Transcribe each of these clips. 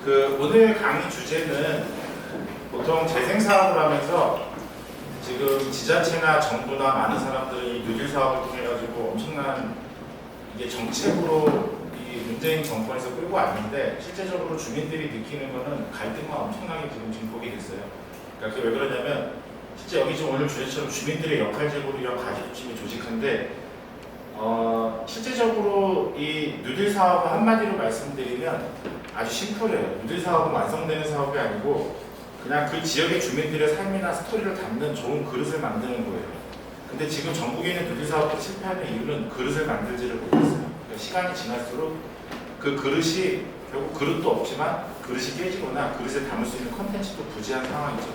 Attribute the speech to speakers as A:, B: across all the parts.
A: 오늘 강의 주제는 보통 재생사업을 하면서 지금 지자체나 정부나 많은 사람들이 뉴딜 사업을 통해 가지고 엄청난 이게 정책으로 이 문재인 정권에서 끌고 왔는데 실제적으로 주민들이 느끼는 거는 갈등만 엄청나게 지금 증폭이 됐어요. 그러니까 그게 왜 그러냐면 실제 여기 지금 오늘 주제처럼 주민들의 역할제고리랑 가지중심이 조직한데 실제적으로 이 뉴딜 사업을 한마디로 말씀드리면 아주 심플해요. 뉴딜 사업은 완성되는 사업이 아니고 그냥 그 지역의 주민들의 삶이나 스토리를 담는 좋은 그릇을 만드는 거예요. 근데 지금 전국에 있는 뉴딜 사업들이 실패하는 이유는 그릇을 만들지를 못했어요. 그러니까 시간이 지날수록 그 그릇이 결국 그릇도 없지만 그릇이 깨지거나 그릇에 담을 수 있는 컨텐츠도 부재한 상황이죠.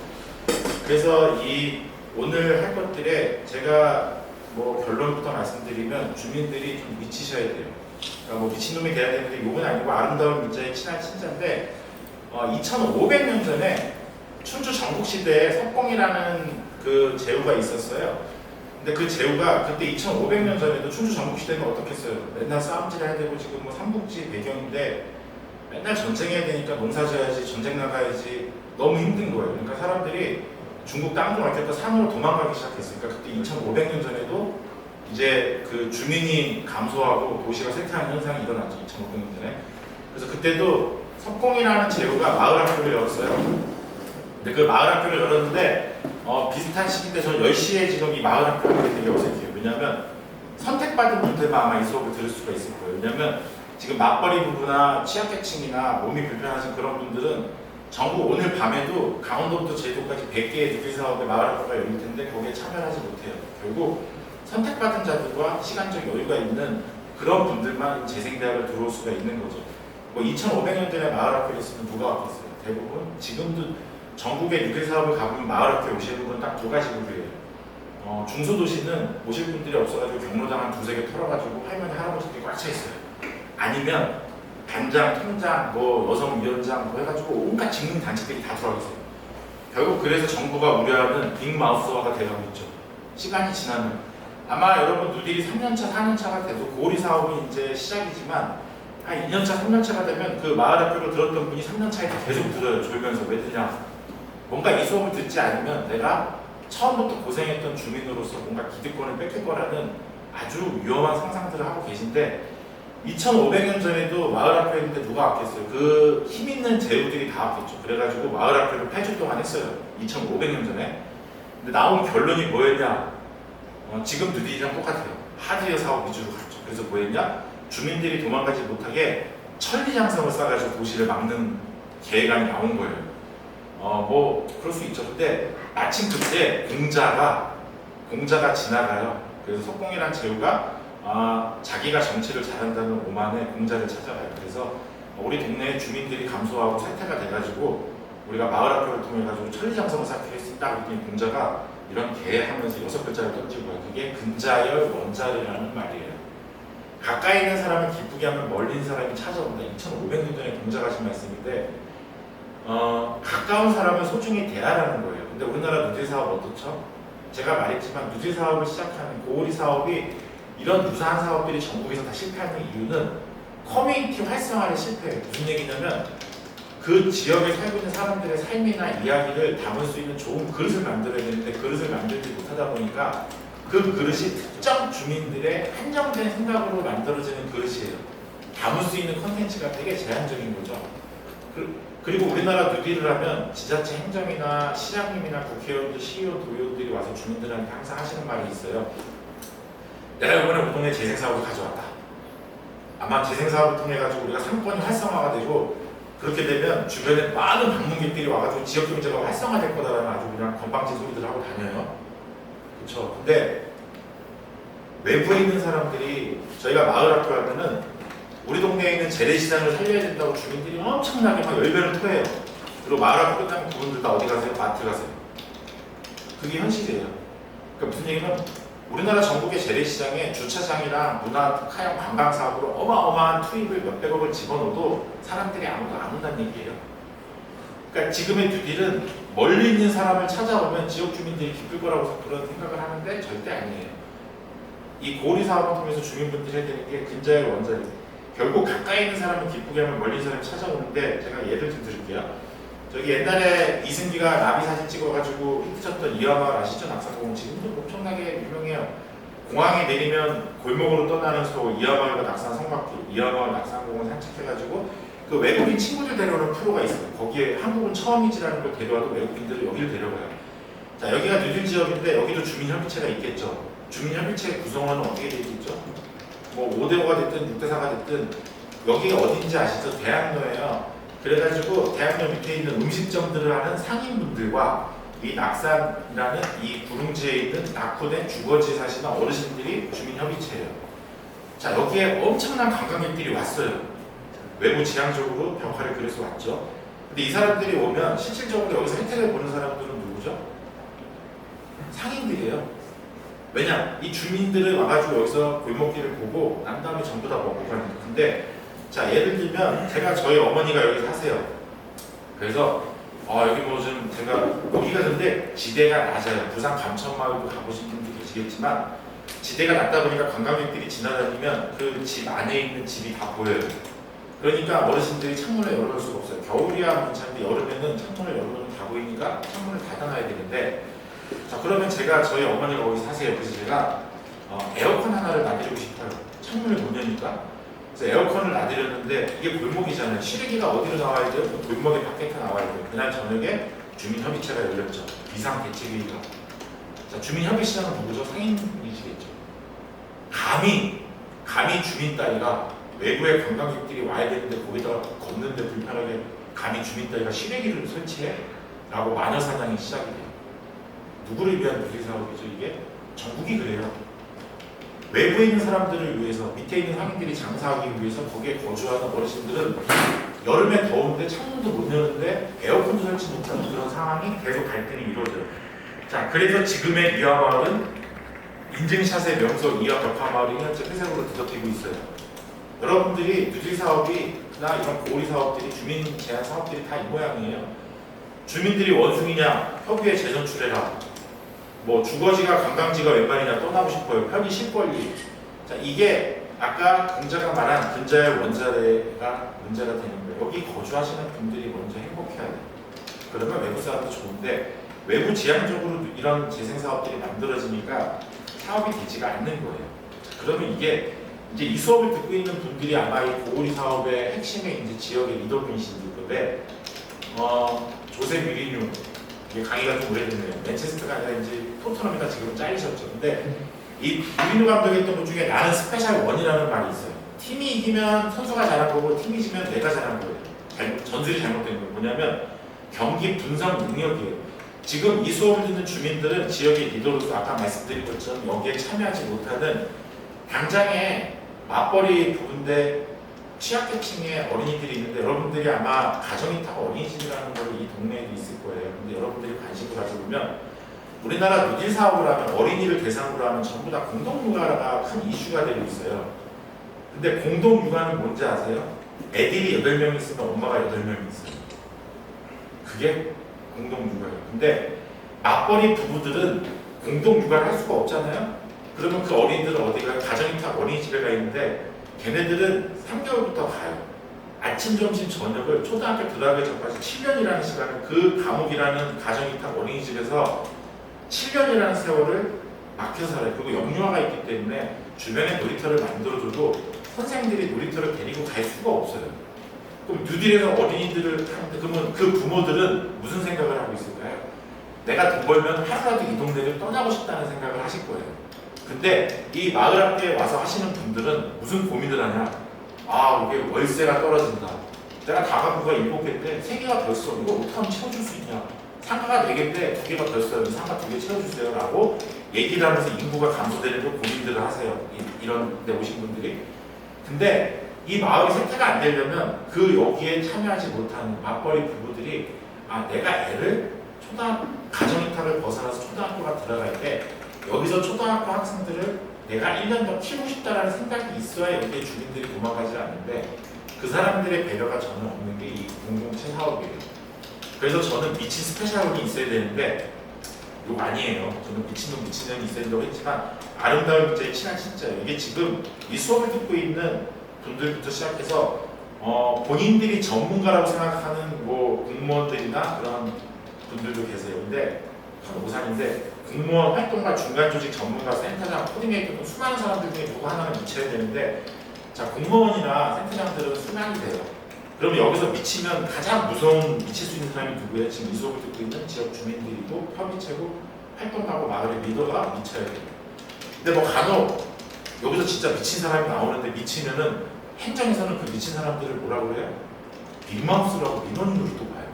A: 그래서 이 오늘 할 것들에 제가 결론부터 말씀드리면 주민들이 좀 미치셔야 돼요. 그러니까 미친놈이 돼야 되는데 욕은 아니고 아름다운 민자의 친한 친자인데 2500년 전에 춘추 전국시대에 석공이라는 그 제후가 있었어요. 근데 그 제후가 그때 2500년 전에도 춘추 전국시대는 어떻게 했어요? 맨날 싸움질 해야 되고 지금 삼국지 배경인데 맨날 전쟁해야 되니까 농사 져야지 전쟁 나가야지 너무 힘든 거예요. 그러니까 사람들이 중국 땅도 갈 때부터 산으로 도망가기 시작했으니까 그때 2500년 전에도 이제 그 주민이 감소하고 도시가 쇠퇴하는 현상이 일어났죠. 2500년 전에. 그래서 그때도 석공이라는 제후가 마을 학교를 열었어요. 근데 그 마을 학교를 열었는데 비슷한 시기인데 저는 10시에 지금 이 마을 학교를 하는 게 되게 어색해요. 왜냐하면 선택받은 분들만 아마 이 수업을 들을 수가 있을 거예요. 왜냐하면 지금 맞벌이 부부나 취약계층이나 몸이 불편하신 그런 분들은 전국 오늘 밤에도 강원도부터 제주도까지 100개의 뉴딜 사업의 마을 학교가 열릴 텐데 거기에 참여하지 못해요. 결국 선택받은 자들과 시간적 여유가 있는 그런 분들만 재생대학을 들어올 수가 있는 거죠. 2500년 전에 마을 학교를 했으면 누가 왔겠어요? 대부분 지금도 전국의 뉴딜 사업을 가보면 마을 학교에 오시는 분은 딱 두 가지 그룹이에요. 중소도시는 오실 분들이 없어가지고 경로당 한 두세 개 털어가지고 할머니 할아버지들이 꽉 차 있어요. 아니면 단장, 통장, 여성위원장 해가지고 온갖 직능 단체들이 다 들어가 있어요. 결국 그래서 정부가 우려하는 빅마우스화가 돼가고 있죠. 시간이 지나면 아마 여러분 뉴딜이 3년차, 4년차가 돼도 고리 사업이 이제 시작이지만 한 2년차, 3년차가 되면 그 마을 학교를 들었던 분이 3년차에 계속 들어요. 졸면서 왜 듣냐? 뭔가 이 수업을 듣지 않으면 내가 처음부터 고생했던 주민으로서 뭔가 기득권을 뺏길 거라는 아주 위험한 상상들을 하고 계신데 2500년 전에도 마을 학교 했는데 누가 왔겠어요? 그 힘있는 제후들이 다 왔겠죠. 그래가지고 마을 학교를 8주 동안 했어요. 2500년 전에. 근데 나온 결론이 뭐였냐? 지금 뉴딜이랑 똑같아요. 하드웨어 사업 위주로 갔죠. 그래서 뭐였냐? 주민들이 도망가지 못하게 천리장성을 쌓아가지고 도시를 막는 계획안이 나온 거예요. 그럴 수 있죠. 근데 마침 그때 공자가 지나가요. 그래서 석공이란 제후가 자기가 정치를 잘한다는 오만에 공자를 찾아가요. 그래서 우리 동네에 주민들이 감소하고 쇠퇴가 돼가지고 우리가 마을 학교를 통해 가지고 천리장성을 쌓기로 했다. 그랬더니 공자가 이런 개 하면서 6글자를 던지고요. 그게 근자열 원자리라는 말이에요. 가까이 있는 사람을 기쁘게 하면 멀리 있는 사람이 찾아온다. 2500년 전에 공자가 하신 말씀인데 가까운 사람을 소중히 대하라는 거예요. 근데 우리나라 뉴딜 사업 어떻죠? 제가 말했지만 뉴딜 사업을 시작하는 고오리 사업이 이런 유사한 사업들이 전국에서 다 실패하는 이유는 커뮤니티 활성화를 실패해요. 무슨 얘기냐면 그 지역에 살고 있는 사람들의 삶이나 이야기를 담을 수 있는 좋은 그릇을 만들어야 되는데 그릇을 만들지 못하다 보니까 그 그릇이 특정 주민들의 한정된 생각으로 만들어지는 그릇이에요. 담을 수 있는 컨텐츠가 되게 제한적인 거죠. 그리고 우리나라 뉴딜을 하면 지자체 행정이나 시장님이나 국회의원들, 시의원, 도의원들이 와서 주민들한테 항상 하시는 말이 있어요. 내가 이번에 우리 동네 재생사업을 가져왔다. 아마 재생사업을 통해 가지고 우리가 상권이 활성화가 되고 그렇게 되면 주변에 많은 방문객들이 와가지고 지역 경제가 활성화될 거다라는 아주 그냥 건방진 소리들을 하고 다녀요. 그렇죠. 근데 외부에 있는 사람들이 저희가 마을 학교 하면은 우리 동네에 있는 재래시장을 살려야 된다고 주민들이 엄청나게 막 열변을 토해요. 그리고 마을 학교 끝나면 그분들 다 어디 가세요? 마트 가세요. 그게 현실이에요. 그러니까 무슨 얘기냐면 우리나라 전국의 재래시장에 주차장이랑 문화, 카양, 관광 사업으로 어마어마한 투입을 몇백억을 집어넣어도 사람들이 아무도 안 온다는 얘기예요. 그러니까 지금의 뉴딜은 멀리 있는 사람을 찾아오면 지역 주민들이 기쁠 거라고 그런 생각을 하는데 절대 아니에요. 이 고리 사업을 통해서 주민분들이 해야 되는 게 근자열 원자리. 결국 가까이 있는 사람은 기쁘게 하면 멀리 있는 사람이 찾아오는데 제가 예를 좀 드릴게요. 저기 옛날에 이승기가 나비 사진 찍어가지고 히트쳤던 이화마을 아시죠? 낙산공원 지금도 엄청나게 유명해요. 공항에 내리면 골목으로 떠나는 소 이화마을과 낙산 성곽길, 이화마을 낙산공원 산책해가지고 그 외국인 친구들 데려오는 프로가 있어요. 거기에 한국은 처음이지라는 걸 데려와도 외국인들을 여기를 데려가요. 자, 여기가 누들 지역인데 여기도 주민협의체가 있겠죠. 주민협의체 구성원은 어떻게 되어 있겠죠? 뭐 5대5가 됐든 6대4가 됐든 여기가 어딘지 아시죠? 대학로예요. 그래가지고 대학로 밑에 있는 음식점들을 하는 상인분들과 이 낙산이라는 이 구릉지에 있는 낙후된 주거지에 사시는 어르신들이 주민협의체예요. 자, 여기에 엄청난 관광객들이 왔어요. 외부 지향적으로 벽화를 그려서 왔죠. 근데 이 사람들이 오면 실질적으로 여기서 혜택을 보는 사람들은 누구죠? 상인들이에요. 왜냐? 이 주민들을 와가지고 여기서 골목길을 보고 난 다음에 전부 다 먹고 가는 거예요. 근데 자, 예를 들면 제가 저희 어머니가 여기 사세요. 그래서 여기 뭐 좀 제가 여기가 근데 지대가 낮아요. 부산 감천마을도 가보신 분들 계시겠지만 지대가 낮다 보니까 관광객들이 지나다니면 그 집 안에 있는 집이 다 보여요. 그러니까 어르신들이 창문을 열어놓을 수가 없어요. 겨울이야 괜찮은데 여름에는 창문을 열어놓으면 다 보이니까 창문을 닫아놔야 되는데, 자, 그러면 제가 저희 어머니가 거기 사세요. 그래서 제가 에어컨 하나를 놔드리고 싶어요. 창문을 못 여니까. 그래서 에어컨을 놔드렸는데 이게 골목이잖아요. 실외기가 어디로 나와야 돼요? 골목의 밖에 나와야 돼요. 그날 저녁에 주민협의체가 열렸죠. 비상대책회의가. 자, 주민협의체는 누구죠? 상인분이시겠죠. 감히 주민 따위가 외부의 관광객들이 와야 되는데 거기다가 걷는데 불편하게 감히 주민 따위가 실외기를 설치해? 라고 마녀사냥이 시작이 돼요. 누구를 위한 누리사업이죠 이게? 전국이 그래요. 외부에 있는 사람들을 위해서, 밑에 있는 상인들이 장사하기 위해서 거기에 거주하는 어르신들은 여름에 더운데 창문도 못 여는데 에어컨도 설치 못하는 그런 상황이 계속 갈등이 이루어져요. 자, 그래서 지금의 이화마을은 인증샷의 명소 이화벽화마을이 현재 회색으로 뒤덮이고 있어요. 여러분들이 누리사업이나 이런 고리 사업들이, 주민 제한 사업들이 다 이 모양이에요. 주민들이 원숭이냐, 협의회 재선출해라. 뭐 주거지가 관광지가 웬만이냐, 떠나고 싶어요. 편의 실권리. 자, 이게 아까 공자가 말한 근자의 원자래가 문제가 되는 거예요. 여기 거주하시는 분들이 먼저 행복해야 돼요. 그러면 외부 사업도 좋은데 외부 지향적으로 이런 재생 사업들이 만들어지니까 사업이 되지가 않는 거예요. 자, 그러면 이게 이제 이 수업을 듣고 있는 분들이 아마 이 고고리 사업의 핵심의 이제 지역의 리더분이신 건데, 조세 미리뉴, 이게 강의가 좀 오래됐네요. 맨체스터가 아니라 이제 토트넘이다 지금 잘리셨죠. 근데 이 미리뉴 감독이 했던 것 중에 나는 스페셜 원이라는 말이 있어요. 팀이 이기면 선수가 잘한 거고 팀이 지면 내가 잘한 거예요. 전술이 잘못된 거예요. 뭐냐면 경기 분석 능력이에요. 지금 이 수업을 듣는 주민들은 지역의 리더로서 아까 말씀드린 것처럼 여기에 참여하지 못하는 당장에 맞벌이 부부인데 취약계층의 어린이들이 있는데, 여러분들이 아마 가정이탁 어린이집이라는 걸 이 동네에도 있을 거예요. 근데 여러분들이 관심을 가져보면 우리나라 누질 사업을 하면, 어린이를 대상으로 하면 전부 다 공동육아가 큰 이슈가 되고 있어요. 근데 공동육아는 뭔지 아세요? 애들이 8명 있으면 엄마가 8명이 있어요. 그게 공동육아예요. 근데 맞벌이 부부들은 공동육아를 할 수가 없잖아요. 그러면 그 어린이들은 어디 가요? 가정이탁 어린이집에 가 있는데 걔네들은 3개월부터 가요. 아침, 점심, 저녁을 초등학교 들어가기 전까지 7년이라는 시간을 그 감옥이라는 가정이탁 어린이집에서 7년이라는 세월을 맡겨서 살아요. 그리고 영유아가 있기 때문에 주변에 놀이터를 만들어줘도 선생님들이 놀이터를 데리고 갈 수가 없어요. 그럼 뉴딜에서 어린이들을 하는데, 그러면 그 부모들은 무슨 생각을 하고 있을까요? 내가 돈 벌면 하루라도 이 동네를 떠나고 싶다는 생각을 하실 거예요. 근데 이 마을 앞에 와서 하시는 분들은 무슨 고민을 하냐? 이게 월세가 떨어진다. 내가 다가구가 7개 때 3개가 벌써 이거 어떻게 하면 채워줄 수 있냐? 상가가 4개인데 2개가 벌써 상가 2개 채워주세요 라고 얘기를 하면서 인구가 감소되는 걸 고민들을 하세요. 이런 데 오신 분들이. 근데 이 마을이 쇠퇴가 안 되려면 그 여기에 참여하지 못하는 맞벌이 부부들이 내가 애를 가정이탁을 벗어나서 초등학교가 들어갈 때 여기서 초등학교 학생들을 내가 1년 더 키우고 싶다라는 생각이 있어야 여기에 주민들이 도망가지 않는데, 그 사람들의 배려가 전혀 없는 게 이 공동체 사업이에요. 그래서 저는 미친 스페셜이 있어야 되는데 이거 아니에요. 저는 미친놈 미친년이 있어야 된다고 했지만 아름다운 문제의 친한 진짜예요. 이게 지금 이 수업을 듣고 있는 분들부터 시작해서 본인들이 전문가라고 생각하는 뭐 공무원들이나 그런 분들도 계세요. 근데 오산인데 공무원 활동가 중간 조직 전문가 센터장 코디네이터 등 수많은 사람들 중에 누구 하나는 미쳐야 되는데 자 공무원이나 센터장들은 수많이 돼요. 그럼 여기서 미치면 가장 무서운 미칠 수 있는 사람이 누구예요? 지금 이 수업을 듣고 있는 지역 주민들이고 협의체고 활동가고 마을의 리더가 미쳐야 돼요. 근데 뭐 간혹 여기서 진짜 미친 사람이 나오는데 미치면은 행정에서는 그 미친 사람들을 뭐라고 해요? 빅마우스라고 민원인으로 또 봐요.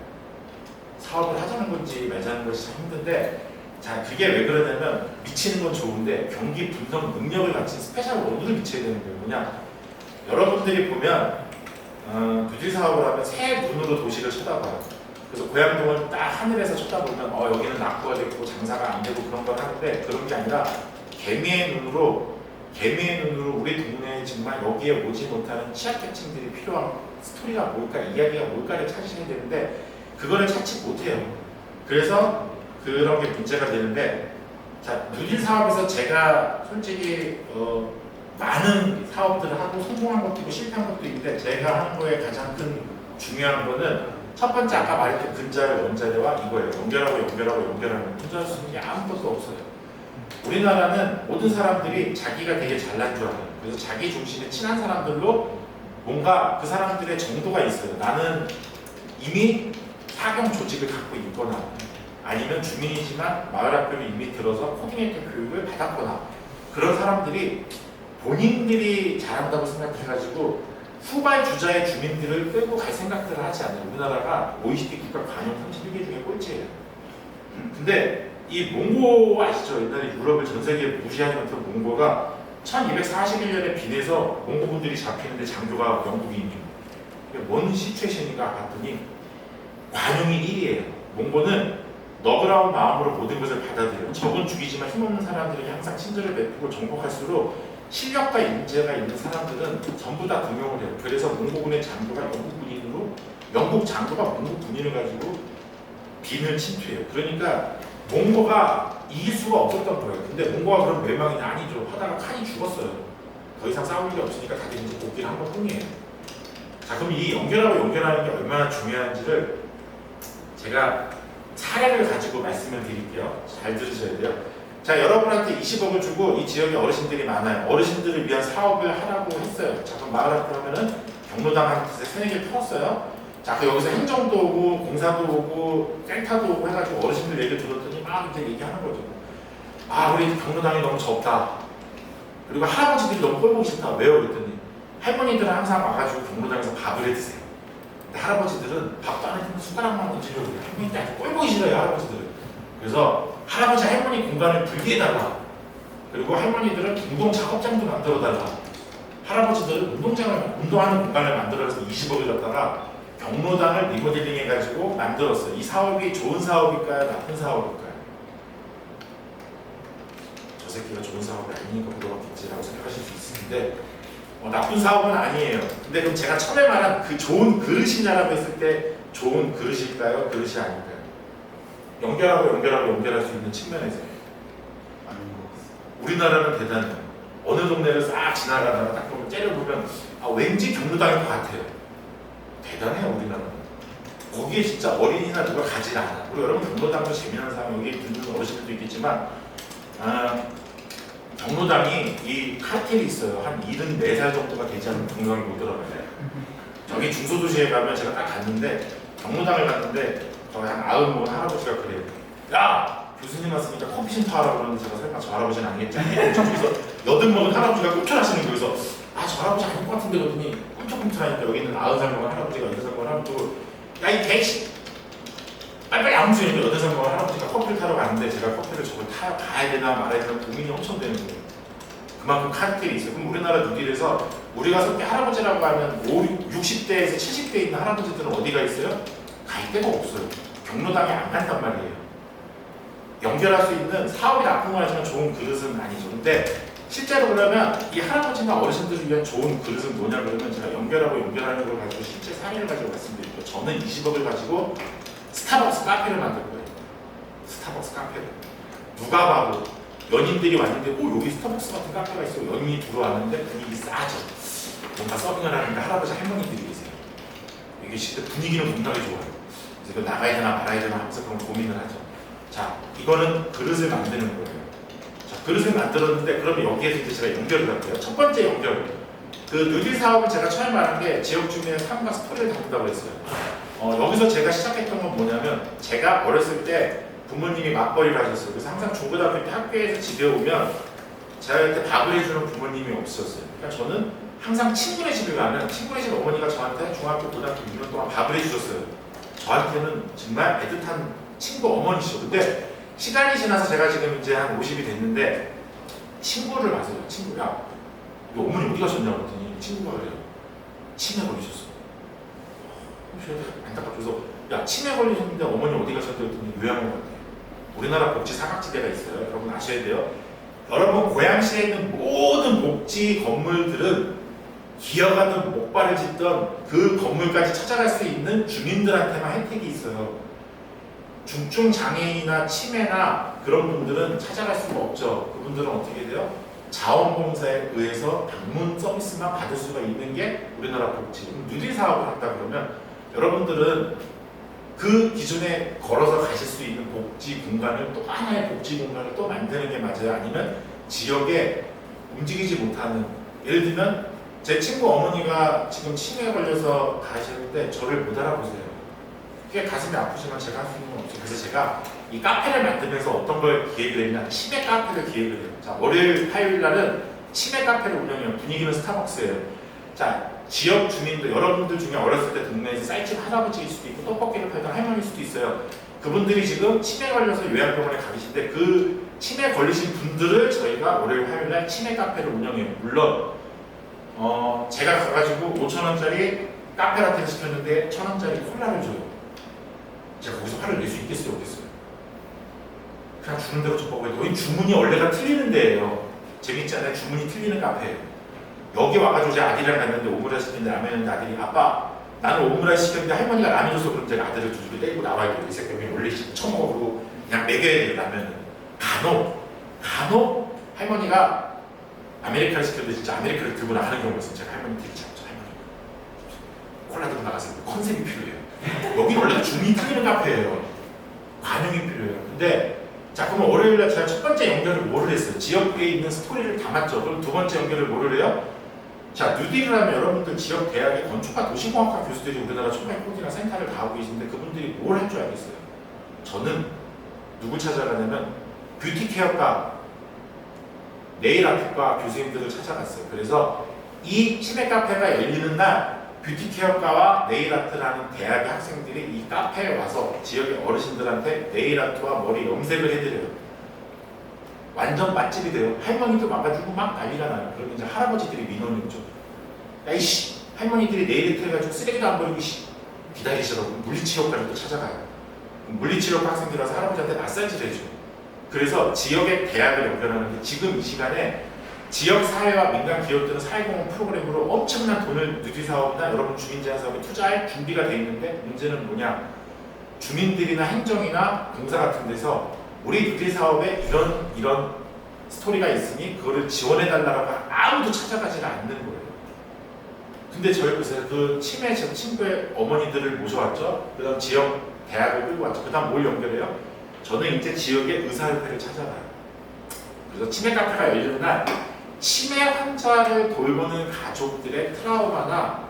A: 사업을 하자는 건지 말자는 것이 참 힘든데 자 그게 왜 그러냐면 미치는 건 좋은데 경기 분석 능력을 갖춘 스페셜 원으로 미쳐야 되는 거예요. 뭐냐 여러분들이 보면 부지 사업을 하면 새 눈으로 도시를 쳐다봐요. 그래서 고양동을 딱 하늘에서 쳐다보면 여기는 낙후가 됐고 장사가 안 되고 그런 걸 하는데 그런 게 아니라 개미의 눈으로 우리 동네에 정말 여기에 오지 못하는 취약계층들이 필요한 스토리가 뭘까, 이야기가 뭘까를 찾으셔야 되는데 그거를 찾지 못해요. 그래서 그런 게 문제가 되는데 자 누질 사업에서 제가 솔직히 많은 사업들을 하고 성공한 것도 있고 실패한 것도 있는데 제가 하는 거에 가장 큰 중요한 거는 첫 번째 아까 말했던 근자를 원자재와 이거예요. 연결하는 혼자 수 있는 게 아무것도 없어요. 우리나라는 모든 사람들이 자기가 되게 잘난 줄 알아요. 그래서 자기 중심에 친한 사람들로 뭔가 그 사람들의 정도가 있어요. 나는 이미 사경 조직을 갖고 있거나 아니면 주민이지만 마을 학교를 이미 들어서 코디네이터 교육을 받았거나 그런 사람들이 본인들이 잘한다고 생각해가지고 후발 주자의 주민들을 끌고 갈 생각들을 하지 않아요. 우리나라가 OECD 국가 관용 31개 중에 꼴찌예요. 근데 이 몽고 아시죠? 옛날에 유럽을 전 세계에 무시하지 못한 몽고가 1241년에 빈에서 몽고분들이 잡히는데 장교가 영국인이에요. 뭔 시츄에이션인가 봤더니 관용이 1위예요. 몽고는 너그러운 마음으로 모든 것을 받아들여요. 적은 죽이지만 힘없는 사람들에게 항상 친절을 베푸고 정복할수록 실력과 인재가 있는 사람들은 전부 다 등용을 해요. 그래서 몽고군의 장교가 영국 장교가 몽고 군인을 가지고 빈을 침투해요. 그러니까 몽고가 이길 수가 없었던 거예요. 근데 몽고가 그럼 왜 망이냐? 아니죠. 하다가 칸이 죽었어요. 더 이상 싸울 일이 없으니까 다들 이제 복귀를 한 것뿐이에요. 자 그럼 이 연결하는 게 얼마나 중요한지를 제가 사례를 가지고 말씀을 드릴게요. 잘 들으셔야 돼요. 자 여러분한테 20억을 주고 이 지역에 어르신들이 많아요. 어르신들을 위한 사업을 하라고 했어요. 자 그럼 마을 학교 하면은 경로당한테 세네 개를 털었어요. 자 그 여기서 행정도 오고 공사도 오고 센터도 오고 해가지고 어르신들 얘기 들었더니 막 이제 얘기하는 거죠. 아 우리 경로당이 너무 적다. 그리고 할아버지들이 너무 꼴보기 싫다. 왜요? 그랬더니 할머니들은 항상 와가지고 경로당에서 밥을 해 드세요. 근데 할아버지들은 밥도 안 해주면 숟가락만 얹으려고 해요. 할머니들 아주 꼴보기 싫어요. 할아버지들은. 그래서 할아버지 할머니 공간을 분리해달라. 그리고 할머니들은 운동 작업장도 만들어달라. 할아버지들은 운동하는 공간을 만들어서 20억을 갖다가 경로당을 리모델링 해가지고 만들었어요. 이 사업이 좋은 사업일까요? 나쁜 사업일까요? 저 새끼가 좋은 사업이 아니니까 물어봤겠지라고 생각하실 수 있는데 나쁜 사업은 아니에요. 근데 그럼 제가 처음에 말한 그 좋은 그릇이냐라고 했을 때 좋은 그릇일까요? 그릇이 아닐까요? 연결할 수 있는 측면에서요. 아닌 것 같습니다. 우리나라는 대단해요. 어느 동네를 싹 지나가다가 딱 보면 째려보면 왠지 경로당일 것 같아요. 대단해요 우리나라는. 거기에 진짜 어린이나 누가 가지 않아. 우리 여러분 경로당도 재미난 사람 여기 듣는 어르신들도 있겠지만 경로당이 이 카르텔이 있어요. 한 74살 정도가 되지 않으면 경로당이 못 들어가요. 저기 중소도시에 가면 제가 딱 갔는데 경로당을 갔는데 거의 한 90 먹은 할아버지가 그래요. 야! 교수님 왔으니까 커피 좀 타라고 그러는데 제가 설마 저 할아버지는 아니겠지? 저기서 80 먹은 할아버지가 꿈틀하시는 거예요. 그래서 저 할아버지 아닐 것 같은데 그러더니 꿈틀꿈틀하니까 여기 있는 90살 먹은 할아버지가 80살 먹은 할아버지가 야 이 개씨! 빨리빨리 아무 소리인데 80살 먹은 할아버지가 커피를 타러 갔는데 제가 커피를 저걸 가야 되나 말아야 되나 고민이 엄청 되는 거예요. 그만큼 카르텔이 있어요. 그럼 우리나라 누딜에서 우리가 속히 할아버지라고 하면 60대에서 70대 있는 할아버지들은 어디가 있어요? 갈 데가 없어요. 경로당에 안 간단 말이에요. 연결할 수 있는 사업이 나쁜 건 하지만 좋은 그릇은 아니죠. 근데 실제로 그러면 이 할아버지나 어르신들을 위한 좋은 그릇은 뭐냐 그러면 제가 연결하는 걸 가지고 실제 사례를 가지고 말씀드릴게요. 저는 20억을 가지고 스타벅스 카페를 만들 거예요. 스타벅스 카페를. 누가 봐도 연인들이 왔는데 여기 스타벅스 같은 카페가 있어요. 연인이 들어왔는데 분위기 싸죠. 뭔가 서빙을 하는데 할아버지 할머니들이 계세요. 이게 진짜 분위기는 겁나게 좋아요. 그래서 이거 나가야 되나 말아야 되나 하면서 그런 고민을 하죠. 자, 이거는 그릇을 만드는 거예요. 자, 그릇을 만들었는데 그러면 여기에서 이제 제가 연결을 할게요. 첫 번째 연결. 그 누딜 사업은 제가 처음에 말한 게 지역 주민의 삶과 스토리를 담는다고 했어요. 여기서 제가 시작했던 건 뭐냐면 제가 어렸을 때 부모님이 맞벌이를 하셨어요. 그래서 항상 중고등학교 때 학교에서 집에 오면 제가 그때 밥을 해주는 부모님이 없었어요. 그러니까 저는 항상 친구네 집에 가면 친구네 집 어머니가 저한테 중학교, 고등학교 6년 동안 밥을 해주셨어요. 저한테는 정말 애틋한 친구 어머니시죠. 근데 시간이 지나서 제가 지금 이제 한 50이 됐는데 친구를 봐서요. 친구가 어머니 어디 가셨냐고 그랬더니 친구가 그래요. 치매 걸리셨어. 안타깝죠. 야, 치매 걸리셨는데 어머니 어디 가셨다고 그랬더니 요양원 같아요. 우리나라 복지 사각지대가 있어요. 여러분 아셔야 돼요. 여러분 고양시에 있는 모든 복지 건물들은 기어가든 목발을 짚던 그 건물까지 찾아갈 수 있는 주민들한테만 혜택이 있어요. 중증 장애인이나 치매나 그런 분들은 찾아갈 수가 없죠. 그분들은 어떻게 돼요? 자원봉사에 의해서 방문 서비스만 받을 수가 있는 게 우리나라 복지. 누릴 사업을 한다 그러면 여러분들은 그 기준에 걸어서 가실 수 있는 복지 공간을 또 하나의 복지 공간을 또 만드는 게 맞아요? 아니면 지역에 움직이지 못하는, 예를 들면 제 친구 어머니가 지금 치매에 걸려서 가시는데 저를 못 알아보세요. 그게 가슴이 아프지만 제가 할 수 있는 건 없어요. 그래서 제가 이 카페를 만들면서 어떤 걸 기획을 했냐, 치매 카페를 기획을 해요. 자, 월요일, 화요일 날은 치매 카페를 운영해요. 분위기는 스타벅스예요. 자, 지역 주민들, 여러분들 중에 어렸을 때 동네에서 쌀집 할아버지일 수도 있고 떡볶이를 팔던 할머니일 수도 있어요. 그분들이 지금 치매 걸려서 요양병원에 가 계신데 그 치매 걸리신 분들을 저희가 월요일, 화요일 날 치매 카페를 운영해요. 물론 제가 가가지고 5,000원짜리 카페라테를 시켰는데 1,000원짜리 콜라를 줘요. 제가 거기서 화를 낼 수 있겠어요? 없겠어요? 그냥 주는 대로 덮어버려요. 여기 주문이 원래가 틀리는 데예요. 재밌지 않아요? 주문이 틀리는 카페예요. 여기 와가지고 제 아들이랑 갔는데 오므라이스 시켰는데 라면인데 아들이 아빠 나는 오므라이스 시켰는데 할머니가 라면 줘서 그럼 제가 아들을 두고 때리고 나와야 돼요. 이 새끼 원래 처먹어보고 그냥 먹여야 돼요. 라면은 간혹 할머니가 아메리카노 시켰는데 진짜 아메리카노를 들고 나가는 경우가 있어요. 제가 할머니 들지 않죠. 할머니 콜라 들고 나가세요. 컨셉이 필요해요. 여기 원래 주문이 틀리는 카페예요. 관용이 필요해요. 근데 자, 그러면 월요일날 제가 첫 번째 연결을 뭐를 했어요? 지역에 있는 스토리를 담았죠. 그럼 두 번째 연결을 뭐를 해요? 자, 뉴딜을 하면 여러분들 지역 대학의 건축과 도시공학과 교수들이 우리나라 총괄 코디나 센터를 다 하고 계신데 그분들이 뭘 할 줄 알겠어요? 저는 누구 찾아가냐면 뷰티 케어과 네일 아트과 교수님들을 찾아갔어요. 그래서 이 치매 카페가 열리는 날 뷰티 케어과와 네일 아트를 하는 대학의 학생들이 이 카페에 와서 지역의 어르신들한테 네일 아트와 머리 염색을 해드려요. 완전 맛집이 돼요. 할머니도 와가지고 막 난리가 나요. 그러면 이제 할아버지들이 민원이 오죠. 야이씨, 할머니들이 네일 아트 해가지고 쓰레기도 안 버리고 기다리시라고 물리치료과를 또 찾아가요. 물리치료과 학생들 와서 할아버지한테 마사지를 해줘요. 그래서 지역의 대학을 연결하는데 지금 이 시간에 지역 사회와 민간 기업들은 사회공헌 프로그램으로 엄청난 돈을 누리 사업이나 여러분 주민 제한 사업에 투자할 준비가 돼 있는데 문제는 뭐냐? 주민들이나 행정이나 공사 같은 데서 우리 누리 사업에 이런 스토리가 있으니 그거를 지원해 달라고 아무도 찾아가지는 않는 거예요. 근데 저희 보세요. 그 치매 제 친구의 어머니들을 모셔왔죠. 그다음 지역 대학을 끌고 왔죠. 그다음 뭘 연결해요? 저는 이제 지역의 의사협회를 찾아가요. 그래서 치매 카페가 열리는 날 치매 환자를 돌보는 가족들의 트라우마나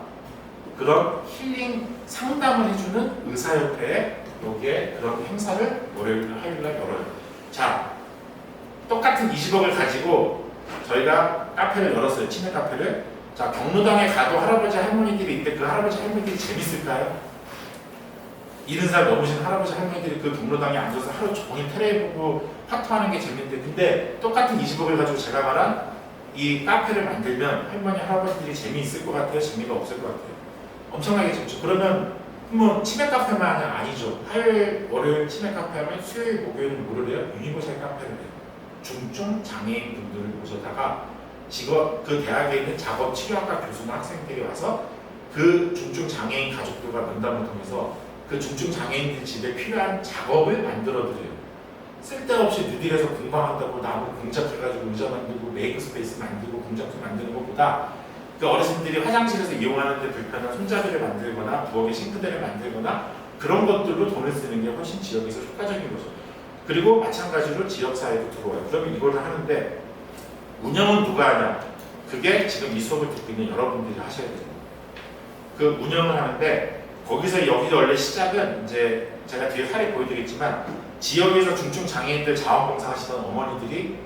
A: 그런 힐링 상담을 해주는 의사협회에 여기에 그런 행사를 월요일, 화요일날 열어요. 자, 똑같은 20억을 가지고 저희가 카페를 열었어요. 치매 카페를. 자, 경로당에 가도 할아버지 할머니들이 있는데 그 할아버지 할머니들이 재밌을까요? 70살 넘으신 할아버지 할머니들이 그 경로당에 앉아서 하루 종일 테레비 보고 화투하는 게 재밌는데 근데 똑같은 20억을 가지고 제가 말한 이 카페를 만들면 할머니 할아버지들이 재미있을 것 같아요? 재미가 없을 것 같아요? 엄청나게 재밌죠. 그러면 뭐 치매 카페만 아니죠. 화요일, 월요일 치매 카페 하면 수요일, 목요일은 뭐를 해요? 유니버설 카페를 해요. 중증 장애인 분들을 모셔다가 직업 그 대학에 있는 작업 치료학과 교수나 학생들이 와서 그 중증 장애인 가족들과 면담을 통해서 그 중증 장애인들 집에 필요한 작업을 만들어드려요. 쓸데없이 뉴딜에서 공방한다고 나무 공작해가지고 의자 만들고 메이크 스페이스 만들고 공작도 만드는 것보다 그 어르신들이 화장실에서 이용하는데 불편한 손잡이를 만들거나 부엌에 싱크대를 만들거나 그런 것들로 돈을 쓰는 게 훨씬 지역에서 효과적인 거죠. 그리고 마찬가지로 지역사회도 들어와요. 그러면 이걸 하는데 운영은 누가 하냐? 그게 지금 이 수업을 듣고 있는 여러분들이 하셔야 돼요. 그 운영을 하는데 거기서 여기 원래 시작은 이제 제가 뒤에 사례 보여드리겠지만 지역에서 중증 장애인들 자원봉사 하시던 어머니들이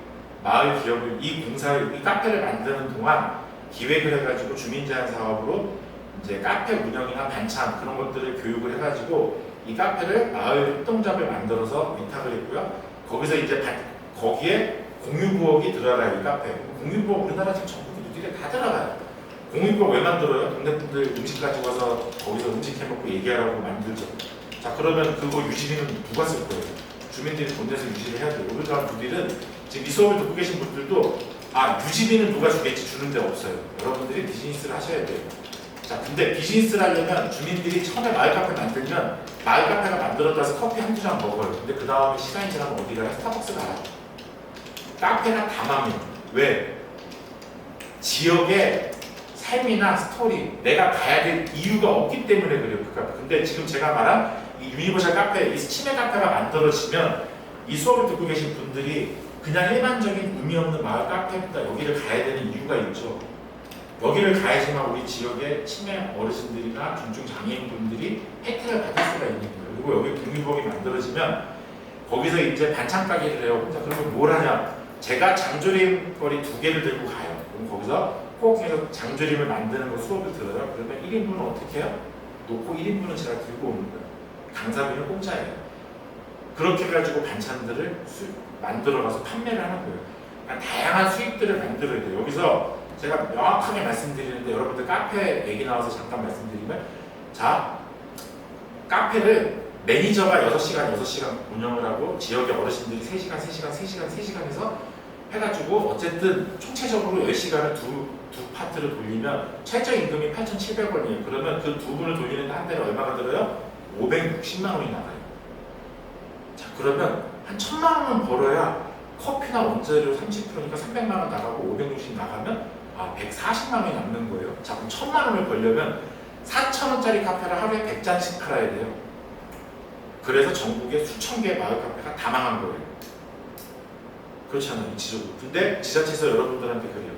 A: 마을 기업을 이 공사를 이 카페를 만드는 동안 기획을 해가지고 주민제한 사업으로 이제 카페 운영이나 반찬 그런 것들을 교육을 해가지고 이 카페를 마을 협동조합을 만들어서 위탁을 했고요. 거기서 이제 거기에 공유부엌이 들어가요. 이 카페. 공유부엌 우리나라 지금 전국에 누리에 다 들어가요. 공유부엌 왜 만들어요? 동네 분들 음식 가지고 와서 거기서 음식 해먹고 얘기하라고 만들죠. 자 그러면 그거 유지비는 누가 쓸 거예요? 주민들이 돈 내서 유지를 해야 돼요. 우리가 누리는 지금 이 수업을 듣고 계신 분들도 유지비는 누가 주겠지 주는 데 없어요. 여러분들이 비즈니스를 하셔야 돼요. 자 근데 비즈니스를 하려면 주민들이 처음에 마을 카페 만들면 마을 카페가 만들어져서 커피 한두 잔 먹어요. 근데 그 다음에 시간이 지나면 어디 가요? 스타벅스 가요. 카페가 다 망해요. 왜? 지역의 삶이나 스토리, 내가 가야 될 이유가 없기 때문에 그래요. 그 카페. 근데 지금 제가 말한 이 유니버셜 카페, 이 치매 카페가 만들어지면 이 수업을 듣고 계신 분들이 그냥 일반적인 의미 없는 마을 카페보다 여기를 가야 되는 이유가 있죠. 여기를 가야지만 우리 지역의 치매 어르신들이나 중증 장애인분들이 혜택을 받을 수가 있는 거예요. 그리고 여기 공유부엌이 만들어지면 거기서 이제 반찬 가게를 해요. 혼자 그러면 뭘 하냐? 제가 장조림거리 2개를 들고 가요. 그럼 거기서 꼭 해서 장조림을 만드는 거 수업을 들어요. 그러면 1인분은 어떻게 해요? 놓고 1인분은 제가 들고 오는 거예요. 강사비는 공짜예요. 그렇게 해가지고 반찬들을 만들어가서 판매를 하는 거예요. 그러니까 다양한 수익들을 만들어야 돼요. 여기서 제가 명확하게 말씀드리는데 여러분들 카페 얘기 나와서 잠깐 말씀드리면 자 카페를 매니저가 6시간 운영을 하고 지역의 어르신들이 3시간 해서 해가지고 어쨌든 총체적으로 10시간을 두 파트를 돌리면 최저임금이 8,700원이에요. 그러면 그 두 분을 돌리는데 한 달에 얼마가 들어요? 560만 원이 나가요. 자 그러면 한 1,000만 원은 벌어야 커피나 원재료 30%니까 300만 원 나가고 560 나가면 140만 원이 남는 거예요. 자 그럼 1,000만 원을 벌려면 4,000원짜리 카페를 하루에 100잔씩 팔아야 돼요. 그래서 전국에 수천 개의 마을 카페가 다 망한 거예요. 그렇잖아요, 이치적으로. 근데 지자체에서 여러분들한테 그래요.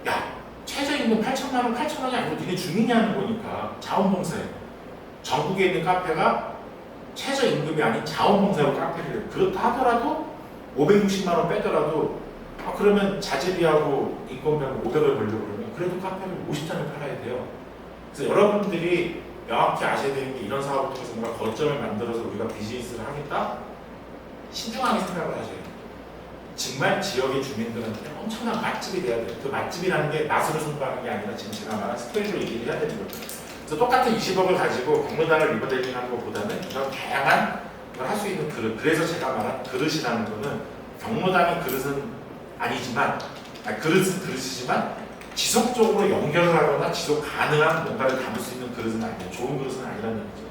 A: 야, 최저임금 8,000만 원, 8,000원이 아니고 니네 주민이 하는 거니까 자원봉사예요. 전국에 있는 카페가 최저임금이 아닌 자원봉사로 카페를 해요. 그렇다 하더라도 560만 원 빼더라도 그러면 자재비하고 인건비하고 500을 벌려고 그러면 그래도 카페를 50잔을 팔아야 돼요. 그래서 여러분들이 명확히 아셔야 되는 게 이런 사업을 통해서 뭔가 거점을 만들어서 우리가 비즈니스를 하겠다? 신중하게 생각을 하셔야 돼요. 정말 지역의 주민들한테 엄청난 맛집이 돼야 돼요. 그 맛집이라는 게 맛으로 승부하는 게 아니라 지금 제가 말한 스토리로 얘기를 해야 되는 거죠. 그래서 똑같은 20억을 가지고 경로당을 리모델링하는 것보다는 이런 다양한 걸 할 수 있는 그릇. 그래서 제가 말한 그릇이라는 거는 경로당의 그릇은 아니지만 그릇은 그릇이지만 지속적으로 연결을 하거나 지속 가능한 뭔가를 담을 수 있는 그릇은 아니에요. 좋은 그릇은 아니라는 얘기죠.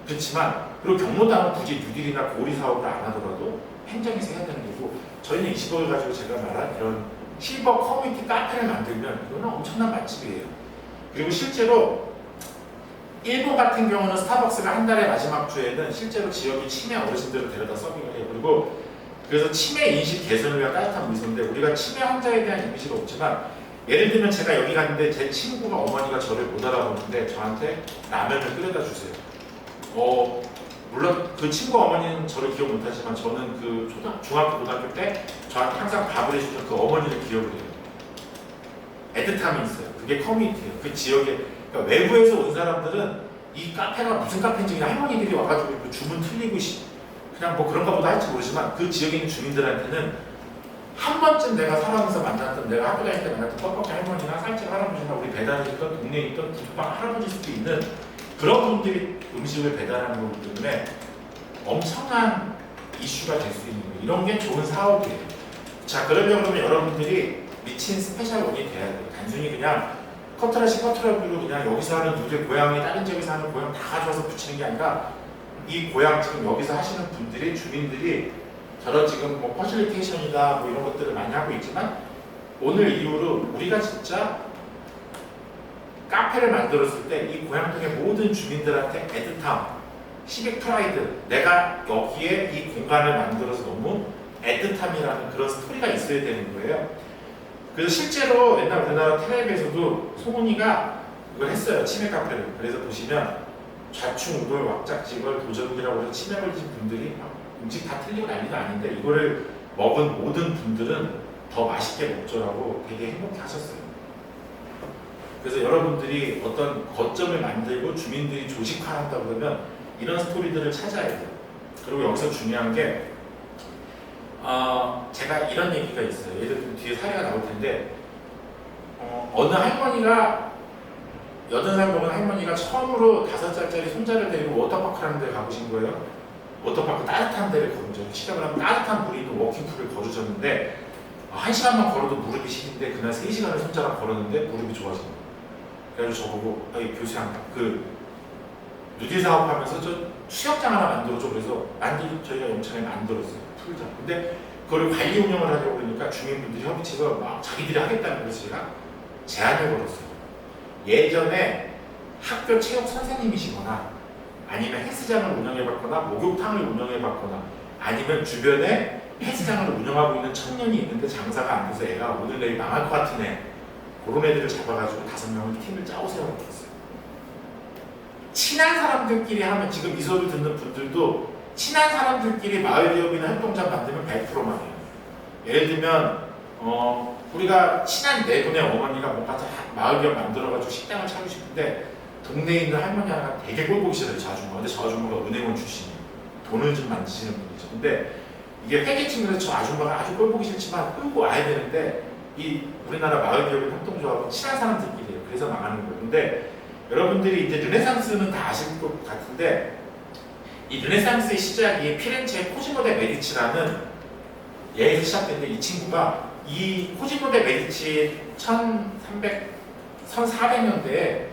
A: 그렇지만 그리고 경로당은 굳이 뉴딜이나 고리 사업을 안 하더라도 행정에서 해야 되는 거고 저희는 20억을 가지고 제가 말한 이런 실버 커뮤니티 카페를 만들면 이거는 엄청난 맛집이에요. 그리고 실제로 일본 같은 경우는 스타벅스가 한 달의 마지막 주에는 실제로 지역의 치매 어르신들을 데려다 서빙을 해요. 그리고 그래서 치매 인식 개선을 위한 따뜻한 미소인데 우리가 치매 환자에 대한 이미지가 없지만 예를 들면 제가 여기 갔는데 제 친구가 어머니가 저를 못 알아보는데 저한테 라면을 끓여다 주세요. 물론 그 친구 어머니는 저를 기억 못하지만 저는 그 중학교 고등학교 때 저한테 항상 밥을 해주던 그 어머니를 기억을 해요. 애틋함이 있어요. 그게 커뮤니티예요. 그 지역에 그러니까 외부에서 온 사람들은 이 카페가 무슨 카페인지 그냥 할머니들이 와가지고 그 주문 틀리고 그냥 뭐 그런가 보다 할지 모르지만 그 지역에 있는 주민들한테는 한 번쯤 내가 살아가면서 만났던 내가 학교 다닐 때 만났던 떡볶이 할머니나 살집 할아버지나 우리 배달해주던 동네에 있던 국방 할아버지일 수도 있는 그런 분들이 음식을 배달하는 거기 때문에 엄청난 이슈가 될 수 있는 거예요. 이런 게 좋은 사업이에요. 자 그러면 여러분들이 미친 스페셜원이 돼야 돼요. 단순히 그냥 커트라시로 그냥 여기서 하는 누들 고향이 다른 지역에서 하는 고향 다 가져와서 붙이는 게 아니라 이 고향 지금 여기서 하시는 분들이 주민들이 저런 지금 뭐 퍼실리테이션이다 뭐 이런 것들을 많이 하고 있지만 오늘 이후로 우리가 진짜 카페를 만들었을 때 이 고향동의 모든 주민들한테 애틋함, 시빅 프라이드, 내가 여기에 이 공간을 만들어서 너무 애틋함이라는 그런 스토리가 있어야 되는 거예요. 그래서 실제로 옛날 우리나라 텔레비에서도 송은이가 이걸 했어요. 치맥 카페를. 그래서 보시면 좌충우돌 왁작지걸 도전기라고 해서 치매 걸리신 분들이 막 음식 다 틀리고 난리도 아닌데 이거를 먹은 모든 분들은 더 맛있게 먹죠라고 되게 행복해 하셨어요. 그래서 여러분들이 어떤 거점을 만들고 주민들이 조직화한다 그러면 이런 스토리들을 찾아야 돼요. 그리고 여기서 중요한 게 제가 이런 얘기가 있어요. 예를 들면 뒤에 사례가 나올 텐데 어느 할머니가 80살 먹은 할머니가 처음으로 5살짜리 손자를 데리고 워터파크를 하는 데 가보신 거예요. 워터파크 따뜻한 데를 걸으죠. 시작을 하면 따뜻한 물이 있는 워킹풀을 걸으셨는데 1시간만 걸어도 무릎이 시린데 그날 3시간을 손자랑 걸었는데 무릎이 좋아진 거예요. 그래서 저보고 교수님 누디 사업하면서 저 수영장 하나 만들어줘. 그래서 저희가 영창에 만들었어요. 풀장. 근데 그걸 관리 운영을 하려고 그러니까 주민분들이 협의체에서 막 자기들이 하겠다는 거래서 제가 제안을 걸었어요. 예전에 학교 체육 선생님이시거나 아니면 헬스장을 운영해봤거나 목욕탕을 운영해봤거나 아니면 주변에 헬스장을 운영하고 있는 청년이 있는데 장사가 안 돼서 애가 오늘 내일 망할 것 같은 애, 그런 애들을 잡아가지고 5명을 팀을 짜오세요 그랬어요. 친한 사람들끼리 하면 지금 이 수업을 듣는 분들도 친한 사람들끼리 마을기업이나 협동조합 만들면 100%만 해요. 예를 들면 우리가 친한 네 분의 어머니가 뭔가 마을기업 만들어가지고 식당을 차리고 싶은데 동네에 있는 할머니 하나가 되게 꼴보기 싫어요. 저 아줌마. 근데 저 아줌마가 은행원 출신이에요. 돈을 좀 만지시는 분이죠. 근데 이게 회계팀에서 저 아줌마가 아주 꼴보기 싫지만 끌고 와야 되는데 이 우리나라 마을기업의 협동조합은 친한 사람들끼리예요. 그래서 망하는 거예요. 근데 여러분들이 이제 르네상스는 다 아실 것 같은데 이 르네상스의 시작이 피렌체의 코지모 데 메디치라는 예에서 시작됐는데 이 친구가 이 코지모 데 메디치 1400년대에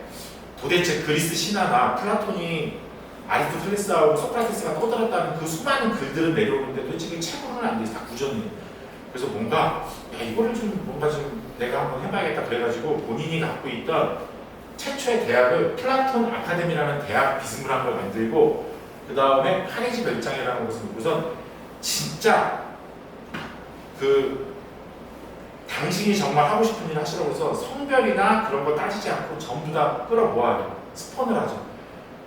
A: 도대체 그리스 신화나 플라톤이 아리스토텔레스하고 소크라테스가 떠들었다는 그 수많은 글들을 내려오는데 도대체 이게 책으로는 안 돼. 다 구전이에요. 그래서 뭔가 이거를 좀 뭔가 좀 내가 한번 해봐야겠다 그래가지고 본인이 갖고 있던 최초의 대학을 플라톤 아카데미라는 대학 비스무리한 걸 만들고 그 다음에 카네지 별장이라는 곳을 우선 진짜 당신이 정말 하고 싶은 일 하시라고 해서 성별이나 그런 거 따지지 않고 전부 다 끌어모아요. 스폰을 하죠.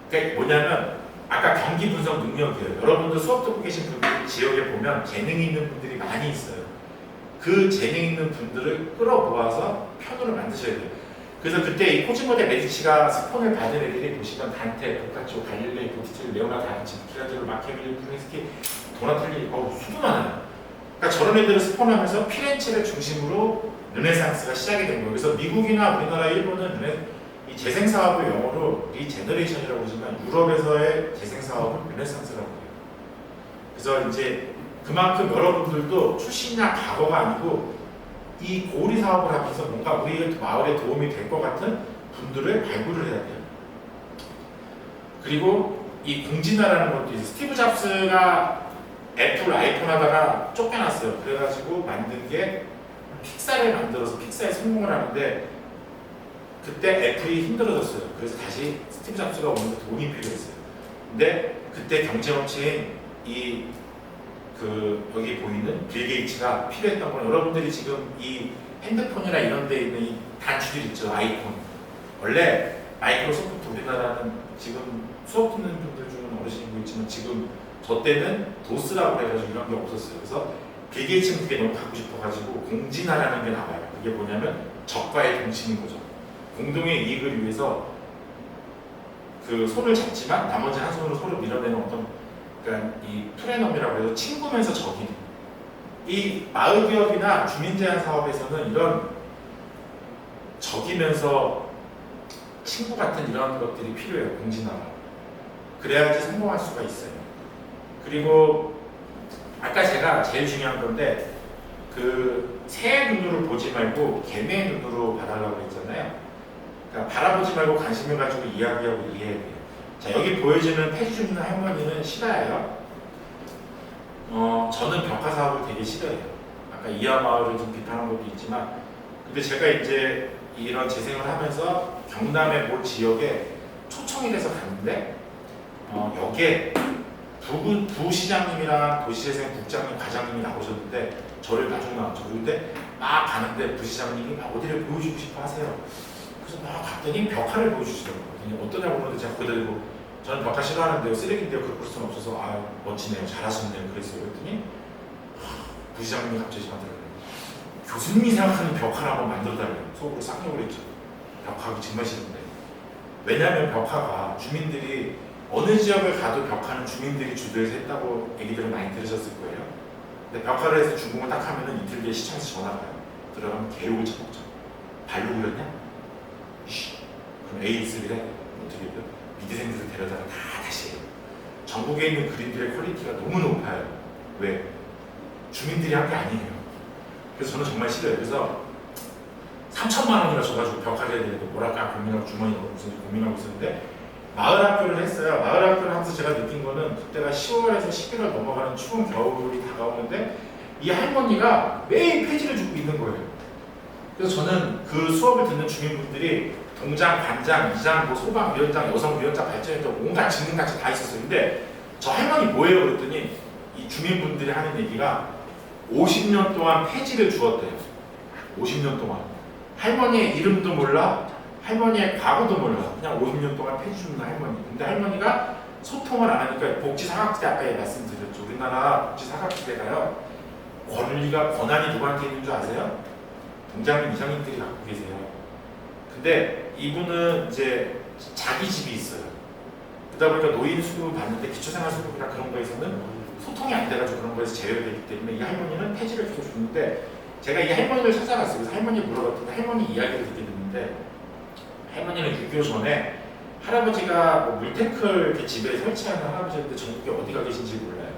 A: 그게 뭐냐면 아까 경기 분석 능력이에요. 여러분들 수업 듣고 계신 분들 지역에 보면 재능이 있는 분들이 많이 있어요. 그 재능 있는 분들을 끌어모아서 편으로 만드셔야 돼요. 그래서 그때 이 코지모 데 메디치가 스폰을 받은 애들이 보시면 단테, 보카치오, 갈릴레이, 보티첼리, 레오나르도 다빈치, 미켈란젤로, 마키아벨리, 브루네스키, 도나텔리 수도 많아요. 그러니까 저런 애들을 스폰하면서 피렌체를 중심으로 르네상스가 시작이 된 거예요. 그래서 미국이나 우리나라, 일본은 이 재생 사업을 영어로 리제너레이션이라고 하지만 유럽에서의 재생 사업은 르네상스라고 해요. 그래서 이제 그만큼 여러분들도 출신이나 과거가 아니고 이 고리 사업을 하면서 뭔가 우리 마을에 도움이 될 것 같은 분들을 발굴을 해야 돼요. 그리고 이 공진화라는 것도 있어요. 스티브 잡스가 애플 아이폰 하다가 쫓겨났어요. 그래가지고 만든 게 픽사를 만들어서 픽사에 성공을 하는데 그때 애플이 힘들어졌어요. 그래서 다시 스티브 잡스가 오는데 돈이 필요했어요. 근데 그때 경쟁업체인 여기 보이는 빌 게이츠가 필요했던 건 여러분들이 지금 이 핸드폰이나 이런 데 있는 이 단추들 있죠. 아이폰. 원래 마이크로소프트 우리나라는 지금 수업 듣는 분들 중에는 어르신이 있지만 지금 저 때는 도스라고 해가지고 이런 게 없었어요. 그래서 빌 게이츠는 그게 너무 갖고 싶어가지고 공진화라는 게 나와요. 이게 뭐냐면 적과의 동침인 거죠. 공동의 이익을 위해서 손을 잡지만 나머지 한 손으로 손을 밀어내는 어떤 그러니까 이 프레넘이라고 해서 친구면서 적인 이 마을기업이나 주민제한 사업에서는 이런 적이면서 친구 같은 이런 것들이 필요해요. 공진화가. 그래야지 성공할 수가 있어요. 그리고 아까 제가 제일 중요한 건데 새의 눈으로 보지 말고 개미의 눈으로 봐달라고 했잖아요. 그러니까 바라보지 말고 관심을 가지고 이야기하고 이해해야 돼요. 자, 여기 보여지는 폐지 중이나 할머니는 실화예요. 저는 벽화 사업을 되게 싫어해요. 아까 이하 마을을 좀 비판한 것도 있지만 근데 제가 이제 이런 재생을 하면서 경남의 모 지역에 초청이 돼서 갔는데 여기에 부시장님이랑 도시재생 국장님, 과장님이 나오셨는데 저를 나중에 나왔죠. 그런데 막 가는데 부시장님이 막 어디를 보여주고 싶어 하세요. 그래서 막 갔더니 벽화를 보여주시더라고요. 어떠냐고 그러는데 제가 거기다 대고 저는 벽화 싫어하는데요. 쓰레기인데요. 그럴 수는 없어서 아 멋지네요. 잘하셨네요. 그랬어요. 그랬더니 부시장님이 갑자기 저한테 교수님이 생각하는 벽화를 한번 만들어달래요. 속으로 쌍욕을 했죠. 벽화가 정말 싫은데. 왜냐하면 벽화가 주민들이 어느 지역을 가도 벽화는 주민들이 주도해서 했다고 얘기들을 많이 들으셨을 거예요. 근데 벽화를 해서 준공을 딱 하면은 이틀 뒤에 시청에서 전화가 와요. 들어가면 개욕을 쳐먹죠. 발로 그렸냐? 이씨. 그럼 A3래? 어떻게 해요? 미대생들을 데려다가 다 다시 해요. 전국에 있는 그림들의 퀄리티가 너무 높아요. 왜? 주민들이 한 게 아니에요. 그래서 저는 정말 싫어요. 그래서 3천만 원이나 줘가지고 벽화를 해야 되는데 뭐랄까 고민하고 주머니 넣고 무슨 고민하고 있었는데 마을 학교를 했어요. 마을 학교를 하면서 제가 느낀 거는 그때가 10월에서 11월 넘어가는 추운 겨울이 다가오는데 이 할머니가 매일 폐지를 주고 있는 거예요. 그래서 저는 그 수업을 듣는 주민분들이 동장, 반장, 이장, 뭐 소방 위원장, 여성 위원장, 발전위원장 온갖 직능같이 다 있었어요. 근데 저 할머니 뭐예요? 그랬더니 이 주민분들이 하는 얘기가 50년 동안 폐지를 주었대요. 50년 동안. 할머니의 이름도 몰라, 할머니의 과거도 몰라. 그냥 50년 동안 폐지 주는 할머니. 근데 할머니가 소통을 안 하니까 복지사각지대 아까 말씀드렸죠. 우리나라 복지사각지대가요. 권한이 누구한테 있는 줄 아세요? 동장님, 이장님들이 갖고 계세요. 근데 이분은 이제 자기 집이 있어요. 그러다 보니까 노인 수급 받는데 기초생활수급이나 그런 거에서는 소통이 안 돼가지고 그런 거에서 제외되기 때문에 이 할머니는 폐지를 계속 주는데 제가 이 할머니를 찾아갔어요. 그래서 할머니 물어봤더니 할머니 이야기를 듣게 됐는데 할머니는 6.25 전에 할아버지가 뭐 물탱크를 이렇게 집에 설치하는 할아버지인데 전국에 어디가 계신지 몰라요.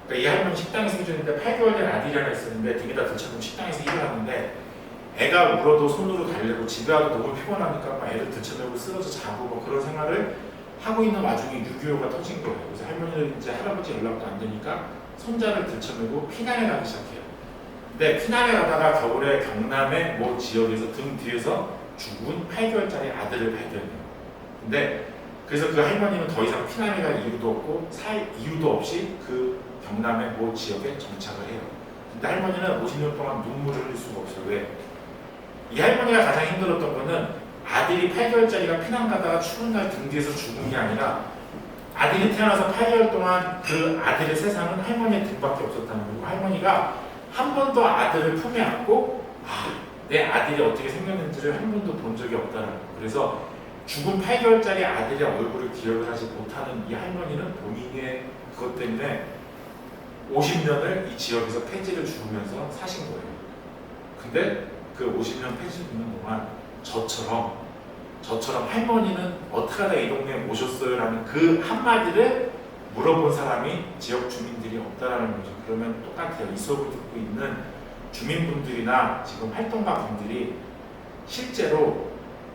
A: 그러니까 이 할머니 식당에 생겼는데 8개월 된 아들이 하나 있었는데 등에다 들쳐놓고 식당에서 일을 하는데 애가 울어도 손으로 달래고 집에 와도 너무 피곤하니까 막 애를 들쳐내고 쓰러져 자고 뭐 그런 생활을 하고 있는 와중에 6.25가 터진 거예요. 그래서 할머니는 이제 할아버지 연락도 안 되니까 손자를 들쳐내고 피난에 가기 시작해요. 근데 피난에 가다가 겨울에 경남의 모 지역에서 등 뒤에서 죽은 8개월짜리 아들을 발견해요. 근데 그래서 그 할머니는 더 이상 피난에 갈 이유도 없고 살 이유도 없이 그 경남의 모 지역에 정착을 해요. 근데 할머니는 50년 동안 눈물을 흘릴 수가 없어요. 왜? 이 할머니가 가장 힘들었던 거는 아들이 8개월짜리가 피난 가다가 추운 날 등 뒤에서 죽은 게 아니라 아들이 태어나서 8개월 동안 그 아들의 세상은 할머니의 등밖에 없었다는 거고 할머니가 한 번도 아들을 품에 안고 내 아들이 어떻게 생겼는지를 한 번도 본 적이 없다는 거예요. 그래서 죽은 8개월짜리 아들의 얼굴을 기억을 하지 못하는 이 할머니는 본인의 그것 때문에 50년을 이 지역에서 폐지를 주면서 사신 거예요. 근데 그 50년 폐지 주는 동안 저처럼 할머니는 어떻게 하다 이 동네에 오셨어요? 라는 그 한마디를 물어본 사람이 지역 주민들이 없다라는 거죠. 그러면 똑같아요. 이 수업을 듣고 있는 주민분들이나 지금 활동가 분들이 실제로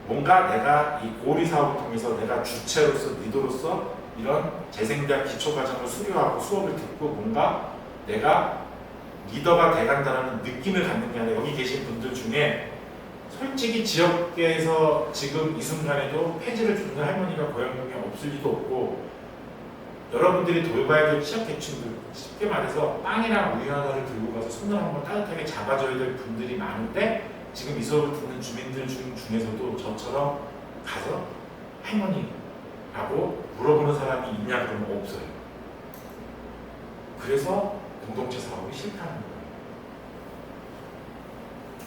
A: 뭔가 내가 이 고리 사업을 통해서 내가 주체로서 리더로서 이런 재생대학 기초과정을 수료하고 수업을 듣고 뭔가 내가 리더가 돼간다는 느낌을 갖는 게 아니라 여기 계신 분들 중에 솔직히 지역계에서 지금 이 순간에도 폐지를 주는 할머니가 고향동에 없을 리도 없고 여러분들이 돌봐야 될 취약계층들 쉽게 말해서 빵이랑 우유 하나를 들고 가서 손을 한번 따뜻하게 잡아줘야 될 분들이 많은데 지금 이 수업을 듣는 주민들 중에서도 저처럼 가서 할머니라고 물어보는 사람이 있냐 그러면 없어요. 그래서 공동체 사업이 실패하는 거예요.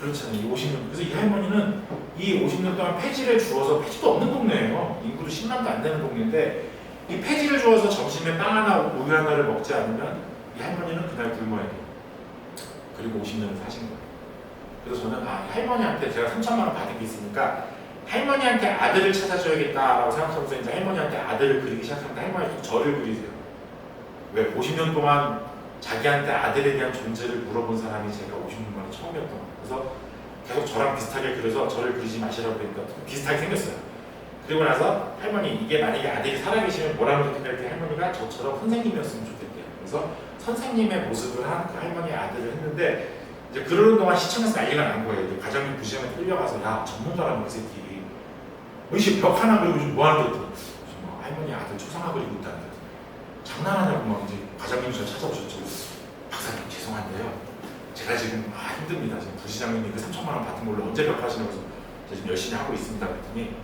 A: 그렇잖아요. 이 50년. 그래서 이 할머니는 이 50년 동안 폐지를 주어서 폐지도 없는 동네예요. 인구도 10만도 안 되는 동네인데 이 폐지를 주어서 점심에 빵 하나, 우유 하나를 먹지 않으면 이 할머니는 그날 굶어야 돼요. 그리고 50년을 사신 거예요. 그래서 저는 할머니한테 제가 3천만 원 받은 게 있으니까 할머니한테 아들을 찾아줘야겠다라고 생각하면서 이제 할머니한테 아들을 그리기 시작하는데 할머니도 저를 그리세요. 왜 50년 동안 자기한테 아들에 대한 존재를 물어본 사람이 제가 50년 만에 처음이었던 거예요. 그래서 계속 저랑 비슷하게 그려서 저를 그리지 마시라고 그러니까 비슷하게 생겼어요. 그리고 나서 할머니 이게 만약에 아들이 살아계시면 뭐라고 좋겠다 할머니가 저처럼 선생님이었으면 좋겠대요. 그래서 선생님의 모습을 한 그 할머니의 아들을 했는데 이제 그러는 동안 시청에서 난리가 난 거예요. 이제 과장님 부시장에 끌려가서 야 전문가라면 그 새끼 의식 벽 하나 그리고 지금 뭐 하는 게 할머니 아들 초상화 그리고 있다는 거예요. 장난하냐고 막 이제 과장님이 저 찾아오셨죠. 박사님 죄송한데요. 제가 지금 힘듭니다. 지금 부시장님이 그 3천만 원 받은 걸로 언제 벽 하시냐고 해서 제가 지금 열심히 하고 있습니다. 그랬더니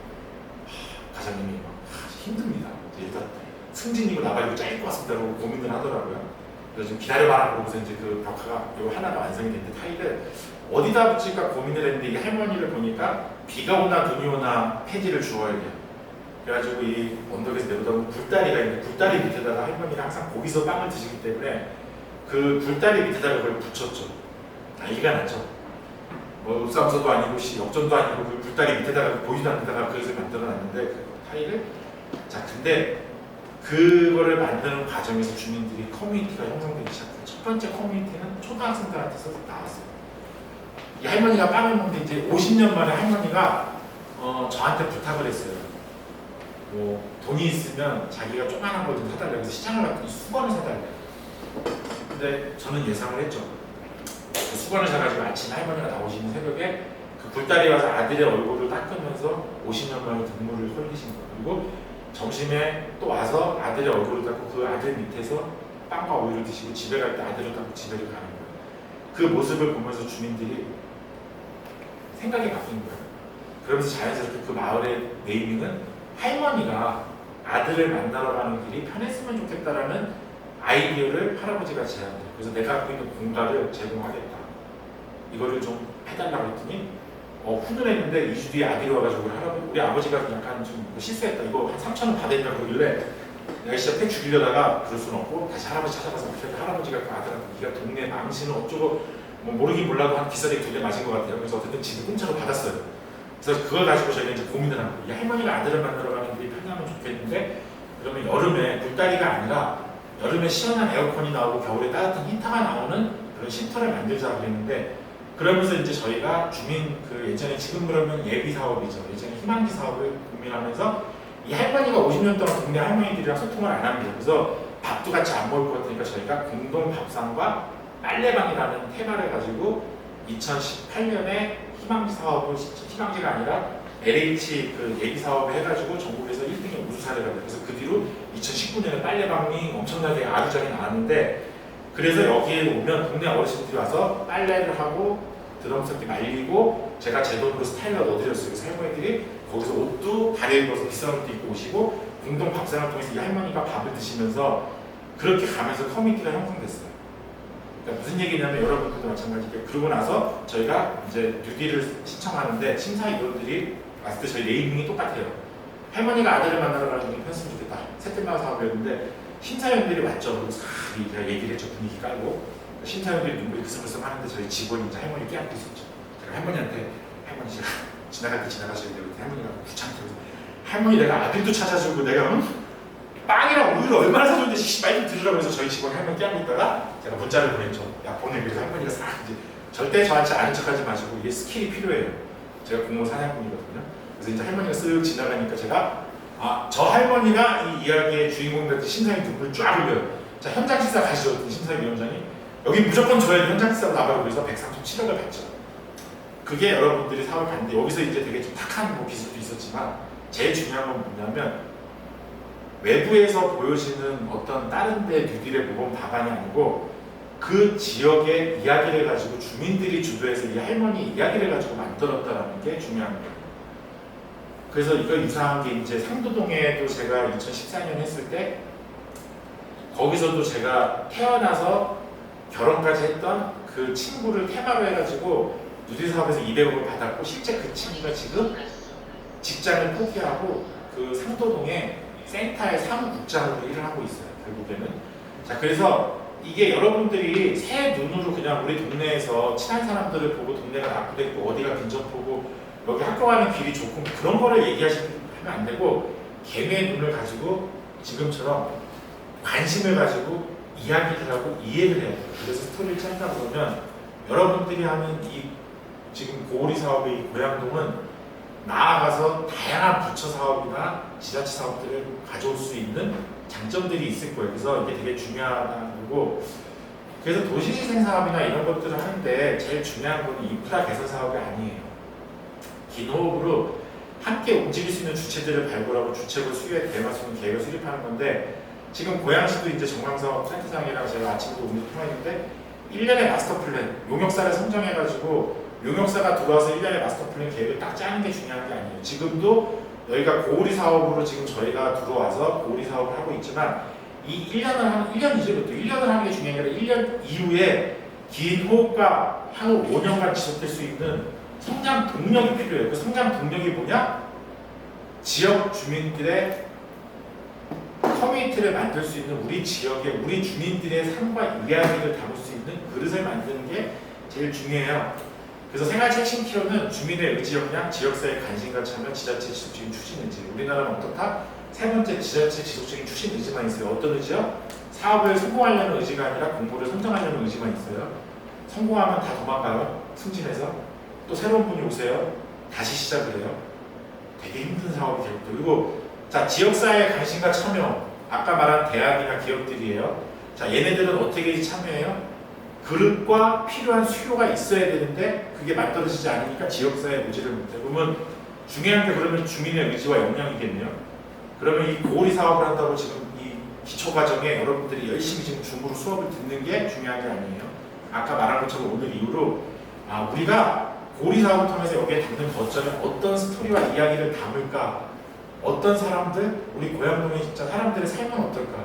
A: 과장님이 막 힘듭니다. 일단 승진이고 나발이고 짤 것 같습니다라고 고민을 하더라고요. 그래서 좀 기다려봐라 그러고서 이제 그 벽화가 이거 하나가 완성이 됐는데 타일을 어디다 붙일까 고민을 했는데 이 할머니를 보니까 비가 오나 눈이 오나 폐지를 주워야 돼요. 그래가지고 이 언덕에서 내려다 보면 굴다리가 있는데 굴다리 밑에다가 할머니가 항상 거기서 빵을 드시기 때문에 그 굴다리 밑에다가 그걸 붙였죠. 난리가 났죠. 뭐 읍사무소도 아니고 역전도 아니고 그 굴다리 밑에다가 보이지도 않는 데다가 그것을 만들어놨는데 그 타일을 자 근데 그거를 만드는 과정에서 주민들이 커뮤니티가 형성되기 시작해요. 첫 번째 커뮤니티는 초등학생들한테서 나왔어요. 이 할머니가 빵을 먹는데 이제 50년 만에 할머니가 저한테 부탁을 했어요. 뭐 돈이 있으면 자기가 조그만한 걸 좀 사달라고 해서 시장을 갔더니 수건을 사달래요. 근데 저는 예상을 했죠. 그 수건을 사가지고 아침에 할머니가 나오시는 새벽에 그 굴다리 와서 아들의 얼굴을 닦으면서 50년 만에 눈물을 흘리신 거예요. 그리고 점심에 또 와서 아들의 얼굴을 닦고 그 아들 밑에서 빵과 우유를 드시고 집에 갈 때 아들을 닦고 집에 가는 거예요. 그 모습을 보면서 주민들이 생각이 바뀐 거예요. 그러면서 자연스럽게 그 마을의 네이밍은 할머니가 아들을 만나러 가는 길이 편했으면 좋겠다라는 아이디어를 할아버지가 제안해요. 그래서 내가 갖고 있는 공간을 제공하겠다. 이거를 좀 해달라고 했더니 훈훈했는데 2주 뒤에 아들이 와가지고 우리 아버지가 약간 좀 실수했다. 이거 한 3,000원 받아야겠다 그러길래 내가 진짜 팩 죽이려다가 그럴 수는 없고 다시 할아버지 찾아가서 그래서 할아버지가 그 아들한테 네가 동네 망신은 어쩌고 뭐 모르긴 몰라도 한 비싸게 2개 맞은 것 같아요. 그래서 어쨌든 집에 공짜로 받았어요. 그래서 그걸 가지고 저희가 이제 고민을 한 거예요. 이 할머니가 아들을 만나러 가는 길이 편하면 좋겠는데 그러면 여름에 굴다리가 아니라 여름에 시원한 에어컨이 나오고 겨울에 따뜻한 히터가 나오는 그런 쉼터를 만들자고 했는데 그러면서 이제 저희가 주민 예전에 지금 그러면 예비 사업이죠. 예전에 희망기 사업을 고민하면서 이 할머니가 50년 동안 동네 할머니들이랑 소통을 안 합니다. 그래서 밥도 같이 안 먹을 것 같으니까 저희가 공동 밥상과 빨래방이라는 테마를 가지고 2018년에 희망지 사업을 희망지가 아니라 LH 예비 사업을 해가지고 전국에서 1등의 우수 사례가 돼요. 그래서 그 뒤로 2019년에 빨래방이 엄청나게 아주장이 나왔는데 그래서 여기에 오면 동네 어르신들이 와서 빨래를 하고 드럼석기 말리고 제가 제 돈으로 스타일러 넣어드렸어요. 그래서 할머니들이 거기서 옷도 다리에 입어서 비싼 옷도 입고 오시고 공동 밥상을 통해서 이 할머니가 밥을 드시면서 그렇게 가면서 커뮤니티가 형성됐어요. 그러니까 무슨 얘기냐면 여러분들도 마찬가지게 그러고 나서 저희가 이제 뉴딜을 신청하는데 심사위원들이 왔을 때 저희 네이밍이 똑같아요. 할머니가 아들을 만나러 가는 게 편했으면 좋겠다. 새뜸마을 사업이었는데 심사위원들이 왔죠. 그래서 제가 얘기를 했죠. 분위기 깔고 심사위원들이 눈물이 그스그스 하는데 저희 직원이 이제 할머니 깨안고 있었죠. 제가 할머니한테 할머니 제가 지나갈 때 지나가셔야 되고 할머니가 귀찮게 할머니 내가 아들도 찾아주고 내가 빵이랑 우유를 얼마나 사줬는데 씨발 좀 들으라고 해서 저희 직원 할머니 깨안고 있다가 제가 문자를 보냈죠. 야 보내. 그래서 할머니가 싹 이제 절대 저한테 아는 척하지 마시고 이게 스킬이 필요해요. 제가 공무원 사냥꾼이거든요. 그래서 이제 할머니가 쓱 지나가니까 제가 저 할머니가 이 이야기의 주인공들 심사위 눈물 쫙 흘려요. 자 현장 식사 가시죠. 심사위원장이 여기 무조건 줘야 돼. 현장 식사로 나가라고 해서 137억을 받죠. 그게 여러분들이 사업을 봤는데 여기서 이제 되게 좀 탁한 기술도 있었지만 제일 중요한 건 뭐냐면 외부에서 보여지는 어떤 다른 데 뉴딜의 모범 답안이 아니고 그 지역의 이야기를 가지고 주민들이 주도해서 이 할머니 이야기를 가지고 만들었다는 게 중요한 거예요. 그래서 이거 유사한 게 이제 상도동에도 제가 2014년 했을 때 거기서도 제가 태어나서 결혼까지 했던 그 친구를 테마로 해가지고 뉴딜 사업에서 200억을 받았고 실제 그 친구가 지금 직장을 포기하고 그 상도동에 센터의 사무국장으로 일을 하고 있어요. 결국에는. 자 그래서 이게 여러분들이 새 눈으로 그냥 우리 동네에서 친한 사람들을 보고 동네가 낙후됐고 어디가 근접하고 여기 학교 가는 길이 좋고 그런 거를 얘기하시면 안 되고 개미의 눈을 가지고 지금처럼 관심을 가지고 이야기를 하고 이해를 해요. 그래서 스토리를 짠다 그러면 여러분들이 하는 이 지금 고오리 사업의 이 고양동은 나아가서 다양한 부처 사업이나 지자체 사업들을 가져올 수 있는 장점들이 있을 거예요. 그래서 이게 되게 중요하다는 거고 그래서 도시재생 사업이나 이런 것들을 하는데 제일 중요한 건 인프라 개선 사업이 아니에요. 긴 호흡으로 함께 움직일 수 있는 주체들을 발굴하고 주체고 수요에 대응할 수 있는 계획을 수립하는 건데 지금 고양시도 이제 정강사업 센터장이랑 제가 아침부터 오늘 통화했는데 1년의 마스터 플랜, 용역사를 선정해가지고 용역사가 들어와서 1년의 마스터 플랜 계획을 딱 짜는 게 중요한 게 아니에요. 지금도 여기가 고우리 사업으로 지금 저희가 들어와서 고우리 사업을 하고 있지만 이 1년 이제부터 1년을 하는 게 중요한 게 아니라 1년 이후에 긴 호흡과 향후 5년간 지속될 수 있는 성장 동력이 필요해요. 그 성장 동력이 뭐냐? 지역 주민들의 커뮤니티를 만들 수 있는 우리 지역의 우리 주민들의 삶과 이야기를 담을 수 있는 그릇을 만드는 게 제일 중요해요. 그래서 생활체신 키워는 주민의 의지 역량, 지역사회 관심과 참여, 지자체 지속적인 추진 의지. 우리나라는 어떻다? 세 번째 지자체 지속적인 추진 의지만 있어요. 어떤 의지요? 사업을 성공하려는 의지가 아니라 공모를 선정하려는 의지만 있어요. 성공하면 다 도망가요. 승진해서. 또 새로운 분이 오세요. 다시 시작을 해요. 되게 힘든 사업이 계속. 그리고 자, 지역사회의 관심과 참여. 아까 말한 대학이나 기업들이에요. 자, 얘네들은 어떻게 참여해요? 그릇과 필요한 수요가 있어야 되는데 그게 만들어지지 않으니까 지역사회 유지를 못해요. 그러면 중요한 게 그러면 주민의 의지와 역량이겠네요. 그러면 이 고우리 사업을 한다고 지금 이 기초과정에 여러분들이 열심히 지금 줌으로 수업을 듣는 게 중요한 게 아니에요. 아까 말한 것처럼 오늘 이후로 우리가 고우리 사업을 통해서 여기에 담는 거점에 어떤 스토리와 이야기를 담을까? 어떤 사람들, 우리 고양동의 진짜 사람들의 삶은 어떨까?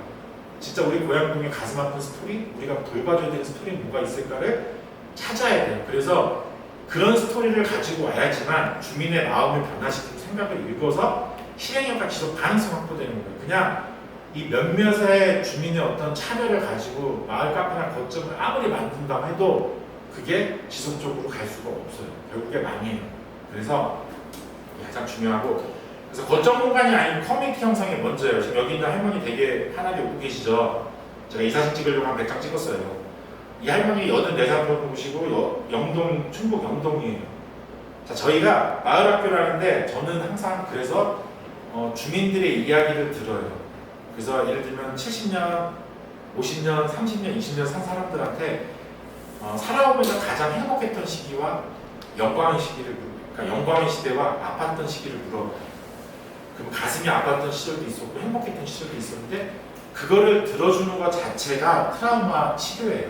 A: 진짜 우리 고양동의 가슴 아픈 스토리, 우리가 돌봐줘야 되는 스토리는 뭐가 있을까를 찾아야 돼요. 그래서 그런 스토리를 가지고 와야지만 주민의 마음을 변화시키는 생각을 읽어서 실행력과 지속 가능성 확보되는 거예요. 그냥 이 몇몇의 주민의 어떤 참여를 가지고 마을 카페나 거점을 아무리 만든다고 해도 그게 지속적으로 갈 수가 없어요. 결국에 망해요. 그래서 가장 중요하고 그래서 거점 공간이 아닌 커뮤니티 형성이 먼저예요. 지금 여기 있는 할머니 되게 편하게 웃고 계시죠? 제가 이 사진 찍으려고 한 100장 찍었어요. 이 할머니 84살 보시고 영동, 충북 영동이에요. 자, 저희가 마을학교라는데 저는 항상 그래서 주민들의 이야기를 들어요. 그래서 예를 들면 70년, 50년, 30년, 20년 산 사람들한테 살아오면서 가장 행복했던 시기와 영광의 시기를, 그러니까 영광의 시대와 아팠던 시기를 물어봐요. 그럼 가슴이 아팠던 시절도 있었고 행복했던 시절도 있었는데 그거를 들어주는 것 자체가 트라우마 치료예요.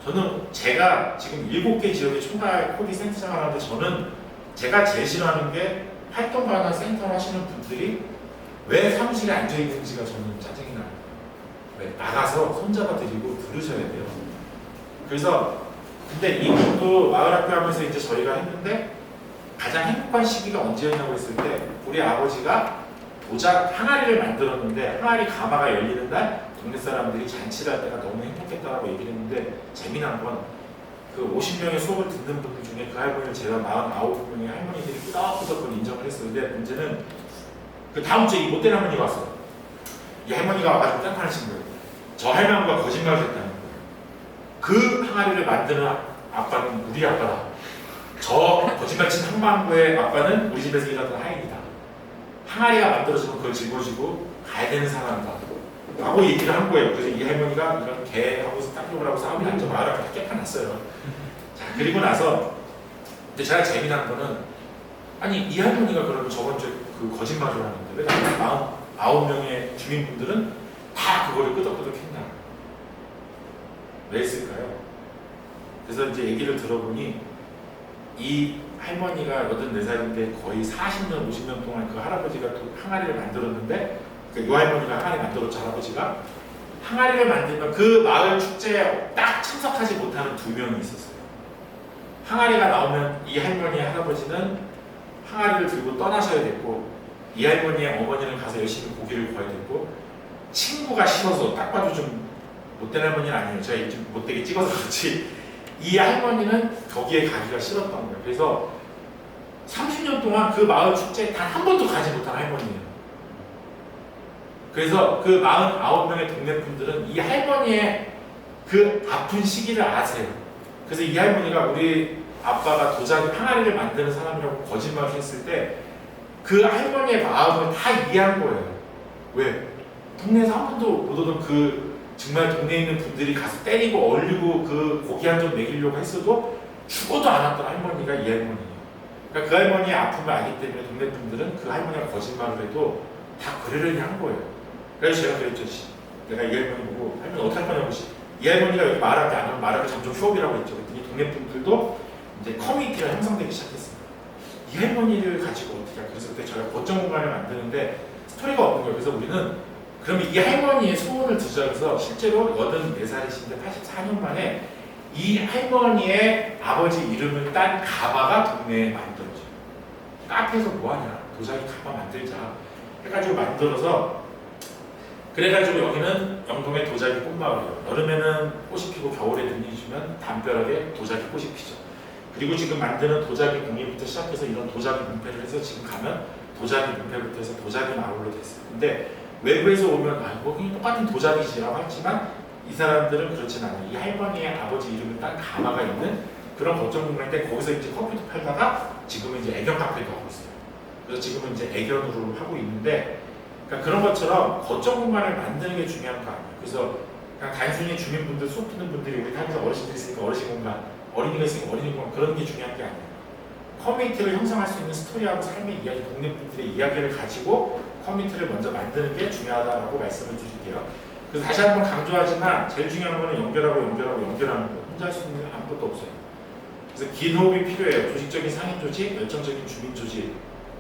A: 저는 제가 지금 7개 지역의 총괄 코디 센터장을 하는데 저는 제가 제일 싫어하는 게 활동가나 센터를 하시는 분들이 왜 사무실에 앉아있는지가 저는 짜증이 나요. 왜? 나가서 손잡아 드리고 들으셔야 돼요. 그래서 근데 이분도 마을학교 하면서 이제 저희가 했는데 가장 행복한 시기가 언제였냐고 했을 때 우리 아버지가 도자 항아리를 만들었는데 항아리 가마가 열리는 날 동네 사람들이 잔치를 할 때가 너무 행복했다고 얘기를 했는데 재미난 건 그 50명의 수업을 듣는 분들 중에 그 할머니를 제가 49명의 할머니들이 끄덕끄덕 인정을 했어요. 근데 문제는 그 다음 주에 이 못된 할머니가 왔어요. 이 할머니가 와가지고 땡판을 친 거예요. 저 할머니가 거짓말을 했다는 거예요. 그 항아리를 만드는 아빠는 우리 아빠다. 저 거짓말친 한방구의 아빠는 우리 집에서 일하던 하인이다. 항아리가 만들어지면 그걸 짊어지고 가야 되는 사람이다. 라고 얘기를 한 거예요. 그래서 이 할머니가 이런 개하고 딱 욕을 하고 싸움이 났죠. 말을 다 깨판났어요. 자, 그리고 나서 근데 제가 재미난 거는 아니 이 할머니가 그러면 저번 주에 그 거짓말을 하는데 왜 나는 49명의 주민분들은 다 그거를 끄덕끄덕 했냐. 왜 했을까요? 그래서 이제 얘기를 들어보니 이 할머니가 84살인데 거의 40년, 50년 동안 그 할아버지가 또 항아리를 만들었는데 이 할머니가 항아리 만들었죠. 할아버지가 항아리를 만들면 그 마을 축제에 딱 참석하지 못하는 2명이 있었어요. 항아리가 나오면 이 할머니의 할아버지는 항아리를 들고 떠나셔야 됐고 이 할머니의 어머니는 가서 열심히 고기를 구워야 됐고 친구가 싫어서 딱 봐도 좀 못된 할머니는 아니에요. 제가 좀 못되게 찍어서 그렇지 이 할머니는 거기에 가기가 싫었던 거예요. 그래서 30년 동안 그 마을 축제에 단 한 번도 가지 못한 할머니예요. 그래서 그 49명의 동네 분들은 이 할머니의 그 아픈 시기를 아세요. 그래서 이 할머니가 우리 아빠가 도자기 항아리를 만드는 사람이라고 거짓말을 했을 때 그 할머니의 마음을 다 이해한 거예요. 왜? 동네에서 한 번도 못 오던 그 정말 동네에 있는 분들이 가서 때리고 얼리고 그 고기 한 점 먹이려고 했어도 죽어도 안 왔던 할머니가 이 할머니예요. 그러니까 그 할머니의 아픔을 알기 때문에 동네 분들은 그 할머니가 거짓말을 해도 다 그러려니 한 거예요. 그래서 제가 그랬죠. 내가 이 할머니 보고 할머니 어떻게 할 거냐고 이 할머니가 여기 말하지 않으면 말하기 점점 휴업이라고 했죠. 그랬더니 동네 분들도 이제 커뮤니티가 형성되기 시작했습니다. 이 할머니를 가지고 어떻게 할까? 그래서 그때 저희가 거점 공간을 만드는데 스토리가 없는 거예요. 그래서 우리는 그러면 이 할머니의 소원을 듣자 해서 실제로 84살이신데 84년 만에 이 할머니의 아버지 이름을 딴 가마가 동네에 만들어져요. 카페에서 뭐하냐? 도자기 가마 만들자 해가지고 만들어서 그래가지고 여기는 영동의 도자기 꽃마을이에요. 여름에는 꽃이 피고 겨울에 눈이 주면 담벼락에 도자기 꽃이 피죠. 그리고 지금 만드는 도자기 공예부터 시작해서 이런 도자기 문패를 해서 지금 가면 도자기 문패부터 해서 도자기 마을로 됐어요. 근데 외부에서 오면 거기 똑같은 도자기지라고 하지만 이 사람들은 그렇진 않아요. 이 할머니의 아버지 이름을 딴 가마가 있는 그런 거점 공간인데 거기서 이제 컴퓨터 팔다가 지금은 이제 애견 카페도 하고 있어요. 그래서 지금은 이제 애견으로 하고 있는데 그러니까 그런 것처럼 거점 공간을 만드는 게 중요한 거 아니에요. 그래서 그냥 단순히 주민분들, 수업 듣는 분들이 우리 타면서 어르신들 있으니까 어르신 공간, 어린이가 있으니까 어린이 공간 그런 게 중요한 게 아니에요. 커뮤니티를 형성할 수 있는 스토리하고 삶의 이야기, 동네 분들의 이야기를 가지고 커뮤니티를 먼저 만드는 게 중요하다고 말씀을 드릴게요. 그래서 다시 한번 강조하지만 제일 중요한 거는 연결하는 거. 혼자 할 수 있는 아무것도 없어요. 그래서 긴 호흡이 필요해요. 조직적인 상인 조직, 열정적인 주민 조직,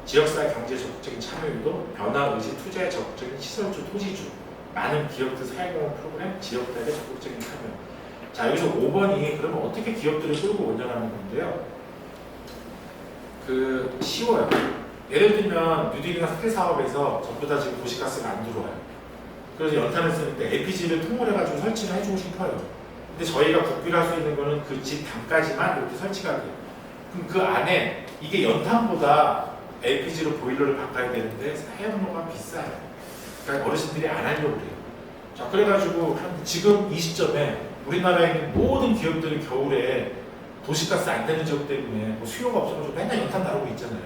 A: 지역사회 경제 적극적인 참여 유도, 변화 의지, 투자에 적극적인 시설주, 토지주, 많은 기업들 사회공헌 프로그램, 지역사회의 적극적인 참여. 자, 여기서 5번이 그러면 어떻게 기업들을 끌고 오냐라는 건데요. 쉬워요. 예를 들면 뉴딜이나 스킬 사업에서 전부 다 지금 도시가스가 안 들어와요. 그래서 연탄을 쓰는데 LPG를 통으로 해가지고 설치를 해주고 싶어요. 근데 저희가 국비를 할 수 있는 거는 그 집 단까지만 이렇게 설치가 돼요. 그럼 그 안에 이게 연탄보다 LPG로 보일러를 바꿔야 되는데 사용료가 비싸요. 그러니까 어르신들이 안 하려고 그래요. 자, 그래가지고 지금 이 시점에 우리나라에 있는 모든 기업들이 겨울에 도시가스 안 되는 지역 때문에 뭐 수요가 없어가지고 맨날 연탄 다루고 있잖아요.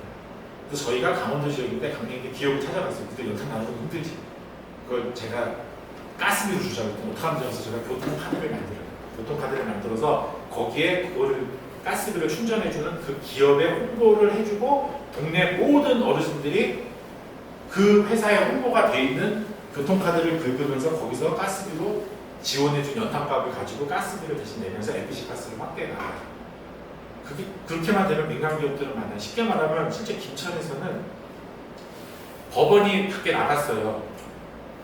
A: 그래서 저희가 강원도 지역인데 강릉에 기업을 찾아갔어요. 그때 연탄 다루기 힘들지. 그걸 제가 가스비로 주자고 했더니 어떡하면 좋아서 제가 교통카드를 만들어요. 교통카드를 만들어서 거기에 그거를 가스비를 충전해주는 그 기업에 홍보를 해주고 동네 모든 어르신들이 그 회사에 홍보가 돼 있는 교통카드를 긁으면서 거기서 가스비로 지원해준 연탄값을 가지고 가스비를 대신 내면서 LPG 가스를 확대해 나가요. 그렇게만 되면 민간 기업들은 많아요. 쉽게 말하면 실제 김천에서는 법원이 밖에 나갔어요.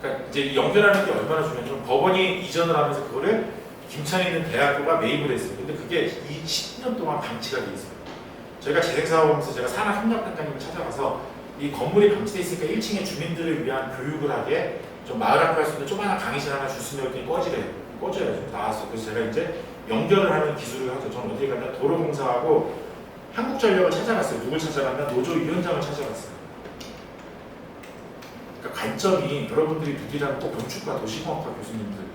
A: 그러니까 이제 연결하는 게 얼마나 중요하냐면 법원이 이전을 하면서 그거를 김천에 있는 대학교가 매입을 했어요. 근데 그게 이 10년 동안 방치가 돼 있어요. 저희가 재생사업하면서 제가 산하협력단장님을 찾아가서 이 건물이 방치돼 있으니까 1층에 주민들을 위한 교육을 하게 좀 마을 학교 할 수 있는 조그마한 강의실 하나 줬으면 했더니 꺼져요. 좀 나왔어요. 그래서 제가 이제 연결을 하는 기술을 하죠. 저는 어디에 갔냐 도로공사하고 한국전력을 찾아갔어요. 누굴 찾아갔냐 노조위원장을 찾아갔어요. 그러니까 관점이 여러분들이 누디라면 꼭 건축과 도시공학과 교수님들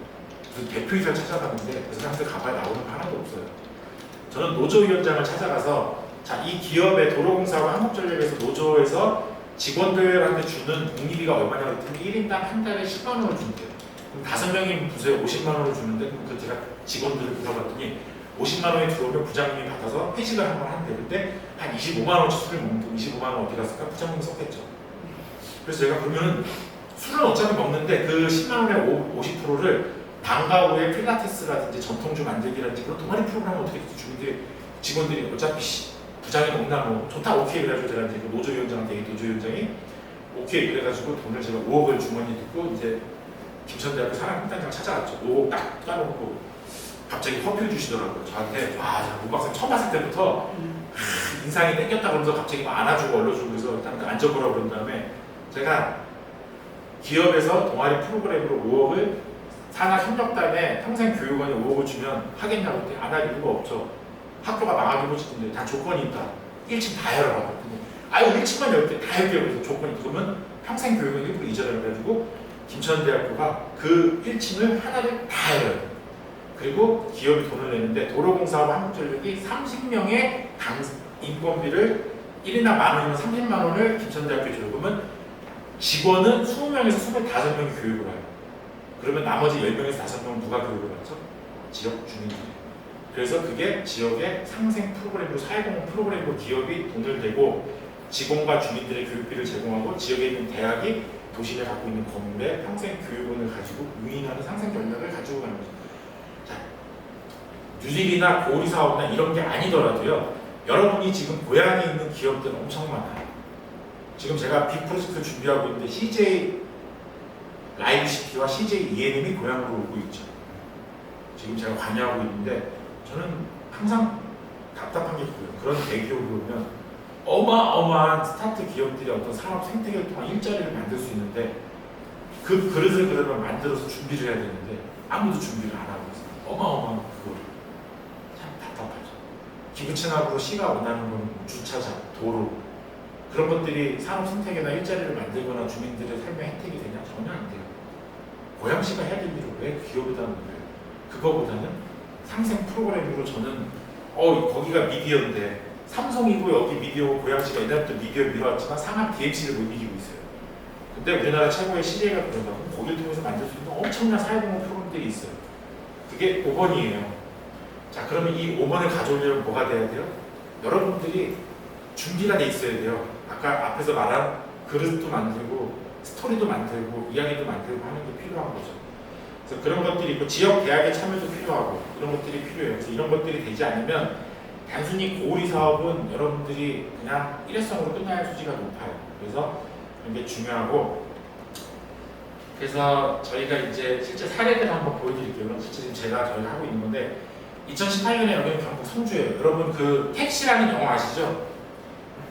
A: 그 대표이사를 찾아갔는데 그 사람들 가봐야 나오는 거 하나도 없어요. 저는 노조위원장을 찾아가서 자, 이 기업의 도로공사와 한국전력에서 노조에서 직원들한테 주는 복리비가 얼마냐고 했더니 1인당 한 달에 10만 원을 준대요. 그럼 5명이 부서에 50만 원을 주는데 그럼 그 제가 직원들을 물어봤더니 50만 원이 들어오면 부장님이 받아서 회식을 한 번 한대. 근데 한 25만 원치 술을 먹는데 25만 원 어디 갔을까? 부장님이 썼겠죠. 그래서 제가 그러면 술은 어차피 먹는데 그 10만 원의 50%를 방과 후에 필라테스라든지 전통주 만들기라든지 그런 동아리 프로그램을 어떻게 주민들이 직원들이 어차피 부장이 먹나 뭐 좋다 오케이 그래가지고 제가 이제 그 노조위원장한테 노조위원장이 오케이 그래가지고 돈을 제가 5억을 주머니에 넣고 이제 김천대학교 산학협단장 찾아갔죠. 5억 딱 따놓고 갑자기 커피를 주시더라고요. 저한테 와, 문 박사님 처음 봤을 때부터 인상이 땡겼다 그러면서 갑자기 막 안아주고 얼려주고 그래서 일단 앉아보라고 그런 다음에 제가 기업에서 동아리 프로그램으로 5억을 산학협력단에 평생교육원에 5억을 주면 하겠냐고 했더니 안 할 이유가 없죠. 학교가 망하기 보시던데 다 조건이 있다. 1층 다 열어라. 아유 1층만 열게 다 열게요. 그래서 조건이 그러면 평생교육원 일부러 이전을 해가지고 김천대학교가 그 1층을 하나를 다 열어요. 그리고 기업이 돈을 내는데 도로공사와 한국전력이 30명의 인건비를 1인당 만 원이면 30만 원을 김천대학교에 줘요. 그러면 직원은 20명에서 25명이 교육을 해요. 그러면 나머지 10명에서 5명은 누가 교육을 받죠? 지역 주민들이. 그래서 그게 지역의 상생 프로그램으로 사회공헌 프로그램으로 기업이 돈을 대고 직원과 주민들의 교육비를 제공하고 지역에 있는 대학이 도시를 갖고 있는 건물에 평생 교육원을 가지고 유인하는 상생 전략을 가지고 가는 거죠. 자, 뉴딜이나 고리 사업이나 이런 게 아니더라도요. 여러분이 지금 고향에 있는 기업들은 엄청 많아요. 지금 제가 빅 프로젝트 준비하고 있는데 CJ 라이브시티와 CJ ENM이 고향으로 오고 있죠. 지금 제가 관여하고 있는데 저는 항상 답답한 게 있고요. 그런 대기업이 오면 어마어마한 스타트 기업들이 어떤 산업 생태계를 통한 일자리를 만들 수 있는데 그 그릇을 그러면 만들어서 준비를 해야 되는데 아무도 준비를 안 하고 있어요. 어마어마한 그거를. 참 답답하죠. 기부채납으로 시가 원하는 건 주차장, 도로 그런 것들이 산업 생태계나 일자리를 만들거나 주민들의 삶의 혜택이 되냐? 전혀 안 돼요. 고양시가 해야 될 일을 왜 기업에다 하는 거예요? 그거보다는 상생 프로그램으로 저는 거기가 미디어인데 삼성이고 여기 미디어고 고양시가 옛날부터 미디어 밀어왔지만 상암 DMC를 못 이기고 있어요. 근데 우리나라 최고의 CJ가 그런다고 거기를 통해서 만들 수 있는 엄청난 사회공헌 프로그램들이 있어요. 그게 5번이에요. 자, 그러면 이 5번을 가져오려면 뭐가 돼야 돼요? 여러분들이 준비가 돼 있어야 돼요. 아까 앞에서 말한 그릇도 만들고 스토리도 만들고 이야기도 만들고 하는 게 필요한 거죠. 그래서 그런 것들이 있고 지역 대학의 참여도 필요하고 이런 것들이 필요해요. 그래서 이런 것들이 되지 않으면 단순히 고리 사업은 여러분들이 그냥 일회성으로 끝날 수지가 높아요. 그래서 그런 게 중요하고 그래서 저희가 이제 실제 사례들을 한번 보여드릴게요. 실제 지금 저희가 하고 있는 건데 2018년에 여기는 경북 성주예요. 여러분 그 택시라는 영화 아시죠?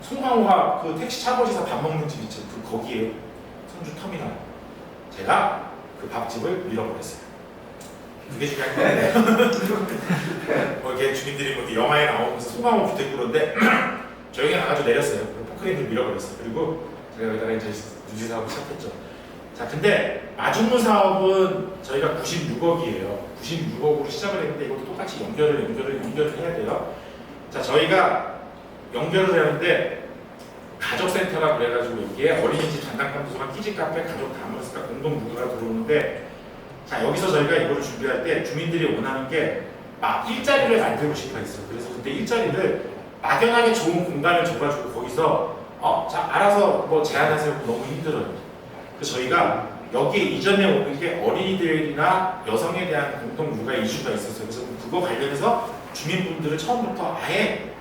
A: 송강호가 그 택시 차고지사 밥 먹는 집 있죠. 그 거기에요. 성주 터미널. 제가 그 밥집을 밀어버렸어요. 그게 중요한 건데 이렇게 주민들이 뭐 영화에 나오면서 송강호 부대꾸로인데 저희가 나가지고 내렸어요. 그리고 포크레인을 밀어버렸어요. 그리고 제가 여기다가 이제 유지 사업을 시작했죠. 자, 근데 마중물 사업은 저희가 96억이에요. 96억으로 시작을 했는데 이것도 똑같이 연결을 해야 돼요. 자, 저희가 연결을 하는데 가족센터라 그래가지고 여기에 어린이집, 장난감 도서관, 키즈카페, 가족 다문화센터 공동 누구가 들어오는데 자, 여기서 저희가 이거를 준비할 때 주민들이 원하는 게 막 일자리를 만들고 싶어 했어요. 그래서 그때 일자리를 막연하게 좋은 공간을 줘가지고 거기서 자, 알아서 뭐 제안하세요. 너무 힘들어요. 그래서 저희가 여기에 이전에 오는 게 어린이들이나 여성에 대한 공동 육아 이슈가 있었어요. 그래서 그거 관련해서 주민분들을 처음부터 아예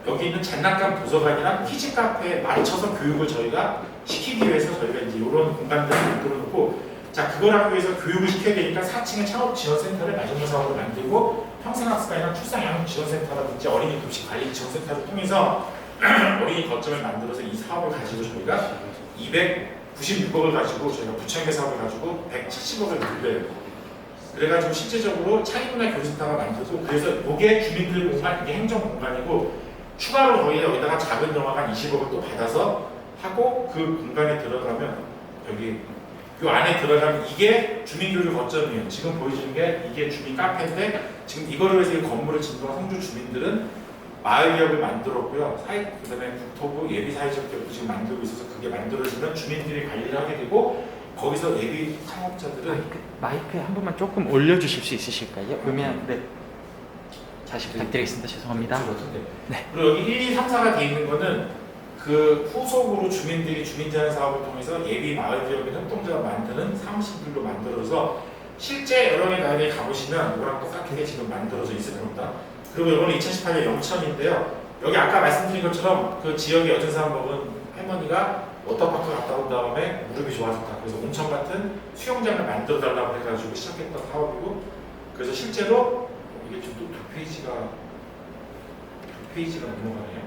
A: 여기 있는 장난감 도서관이랑 키즈 카페에 맞춰서 교육을 저희가 시키기 위해서 저희가 이제 이런 공간들을 만들어 놓고 자, 그걸 하기 위해서 교육을 시켜야 되니까 4층에 창업지원센터를 마중물 사업으로 만들고 평생학습관이나 출산양육지원센터라든지 어린이 급식 관리 지원센터를 통해서 어린이 거점을 만들어서 이 사업을 가지고 저희가 296억을 가지고 저희가 부천계 사업을 가지고 170억을 늘려요. 그래가지고 실제적으로 차이문화 교류센터가 만들고 그래서 이게 주민들 공간, 이게 행정 공간이고 추가로 저희 여기다가 작은 영화관 20억을 또 받아서 하고 그 공간에 들어가면 여기 이 안에 들어가면 이게 주민교육 거점이에요. 지금 보여주는 게 이게 주민 카페인데 지금 이거를 위해서 이 건물을 짓는 성주 주민들은 마을기업을 만들었고요. 그다음에 국토부 예비사회적 기업도 지금 만들고 있어서 그게 만들어지면 주민들이 관리를 하게 되고 거기서 예비 창업자들은
B: 마이크 한 번만 조금 올려주실 수 있으실까요? 그러면 네. 다시 부탁드리겠습니다. 죄송합니다.
A: 네. 그리고 여기 1, 2, 3, 4가 돼 있는 거는 그 후속으로 주민들이 주민제한 사업을 통해서 예비 마을기업의 협동조합 만드는 사무실들로 만들어서 실제 여러 개 나라에 가보시면 이거랑 똑같게 지금 만들어져 있을 겁니다. 그리고 이거는 2018년 영천인데요. 여기 아까 말씀드린 것처럼 그 지역의 여전사 먹은 할머니가 워터파크 갔다 온 다음에 무릎이 좋아졌다. 그래서 온천 같은 수영장을 만들어 달라고 해가지고 시작했던 사업이고 그래서 실제로 이게 좀 또 두 페이지가 넘어가네요.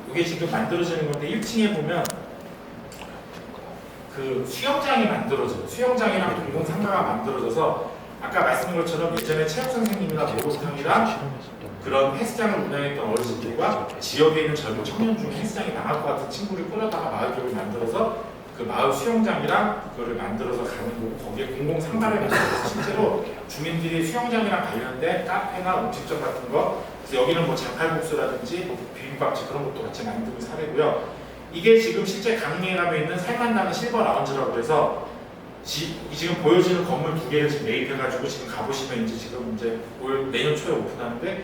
A: 이게 지금 만들어지는 건데 1층에 보면 그 수영장이 만들어져요. 수영장이랑 공공 상가가 만들어져서 아까 말씀드린 것처럼 예전에 체육 선생님이나 목욕탕이랑 그런 헬스장을 운영했던 어르신들과 지역에 있는 젊은 청년 중에 헬스장이 나갈 것 같은 친구를 끌어다가 마을기업을 만들어서 그 마을 수영장이랑 그거를 만들어서 가는 거고 거기에 공공 상가를 만들어서 실제로 주민들이 수영장이랑 관련된 카페나 음식점 같은 거 그래서 여기는 뭐 장칼국수라든지 뭐 비빔밥집 그런 것도 같이 만드는 사례고요. 이게 지금 실제 강릉에 있는 살만나는 실버 라운지라고 해서 지금 보여지는 건물 두 개를 지금 매입해가지고 지금 가보시면 이제 올 내년 초에 오픈하는데